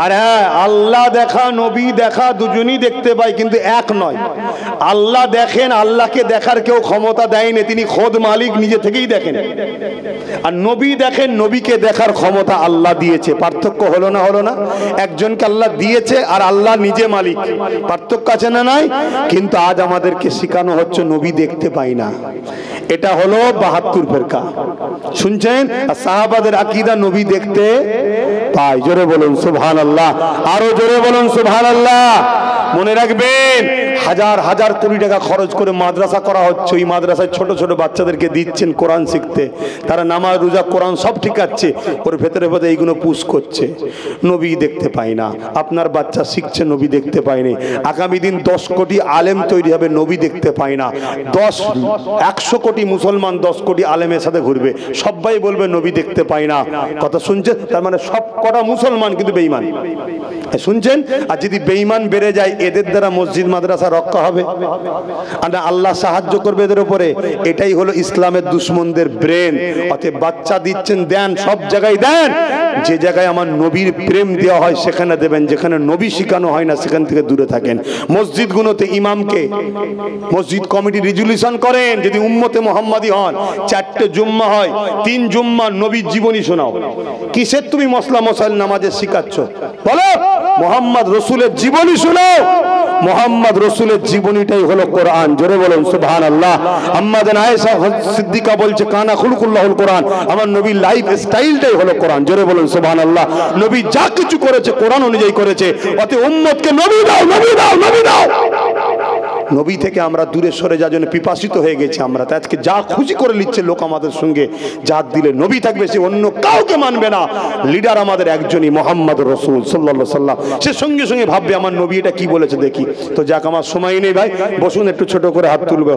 আর হ্যাঁ, আল্লাহ দেখা নবী দেখা দুজনই দেখতে পাই, কিন্তু এক নয়। আল্লাহ দেখেন, আল্লাহকে দেখার কেউ ক্ষমতা দেয়নি, তিনি খোদ মালিক, নিজে থেকেই দেখেন। আর নবী দেখেন, নবীকে দেখার ক্ষমতা আল্লাহ দিয়েছে। পার্থক্য হলো না? হলো না? একজনকে আল্লাহ দিয়েছে আর আল্লাহ নিজে মালিক, পার্থক্য আছে না নাই? কিন্তু আজ আমাদেরকে শেখানো হচ্ছে নবী দেখতে পাই না। এটা হলো ৭২ ফেরকা, শুনছেন? আর সাহাবাদের আকীদা নবী দেখতে পাই। জোরে বলুন সুবহানাল্লাহ, আরো জোরে বলুন সুবহানাল্লাহ। মনে রাখবেন, হাজার হাজার কোটি টাকা খরচ করে মাদ্রাসা করা হচ্ছে, ওই মাদ্রাসায় ছোট ছোট বাচ্চাদেরকে দিচ্ছেন কোরআন শিখতে, তারা নামাজ রোজা কোরআন সব ঠিক আছে, ওর ভেতরে ভেতরে এইগুলো পুশ করছে। নবী দেখতে পাই না। আপনার বাচ্চা শিখছে, নবী দেখতে পায়নি। আগামী দিন 10 কোটি আলেম তৈরি হবে, নবী দেখতে পাই না। 100 কোটি মুসলমান 10 কোটি আলেমের সাথে ঘুরবে, সবাই বলবে নবী দেখতে পাই না। কথা শুনছেন? তার মানে সব কটা মুসলমান কিন্তু বেঈমান, শুনছেন? আর যদি বেঈমান বেড়ে যায়, এদের দ্বারা মসজিদ মাদ্রাসা রক্ষা হবে আর আল্লাহ সাহায্য করবে এদের উপরে। এটাই হলো ইসলামের দুশ্মনদের ব্রেন। অতএব বাচ্চা দিচ্ছেন, দেন, সব জায়গায় দেন। যে জায়গায় আমার নবীর প্রেম দেওয়া হয় সেখানে দেবেন, যেখানে নবী শিখানো হয় না সেখান থেকে দূরে থাকেন। মসজিদগুলোতে ইমামকে মসজিদ কমিটি রেজুলিউশন করেন, যদি উম্মতে মুহাম্মাদি হন 4টে জুম্মা হয়, 3 জুম্মা নবীর জীবনী শোনাও। কিসের তুমি মশলা মশাইল নামাজে শিখাচ্ছ? বলো মুহাম্মদ রসুলের জীবনী শোনাও। মুহাম্মদ রসুলের জীবনীটাই হলো কোরআন। জোরে বলুন সুবহানাল্লাহ। আম্মা জান আয়েশা সিদ্দিকা বলছে, কানা খুলকুল্লাহুল কোরআন, আমার নবীর লাইফ স্টাইলটাই হলো কোরআন। জোরে বলুন সুবহানাল্লাহ। নবী যা কিছু করেছে কোরআন অনুযায়ী করেছে। অতএব উম্মতকে নবী দাও, নবী দাও, নবী দাও। নবী থেকে আমরা দূরে সরে যাওয়ার জন্য পিপাসিত হয়ে গেছি আমরা। তাই আজকে যা খুশি করে নিচ্ছে লোক আমাদের সঙ্গে, যা দিলে নবী থাকবে, সে অন্য কাউকে মানবে না। লিডার আমাদের একজনই, মুহাম্মদ রাসূল সাল্লাল্লাহু আলাইহি ওয়াসাল্লাম। সে সঙ্গে সঙ্গে ভাববে আমার নবী এটা কি বলেছে দেখি। তো যাক, আমার সময় নেই ভাই, বসুন, একটু ছোট করে হাত তুলব।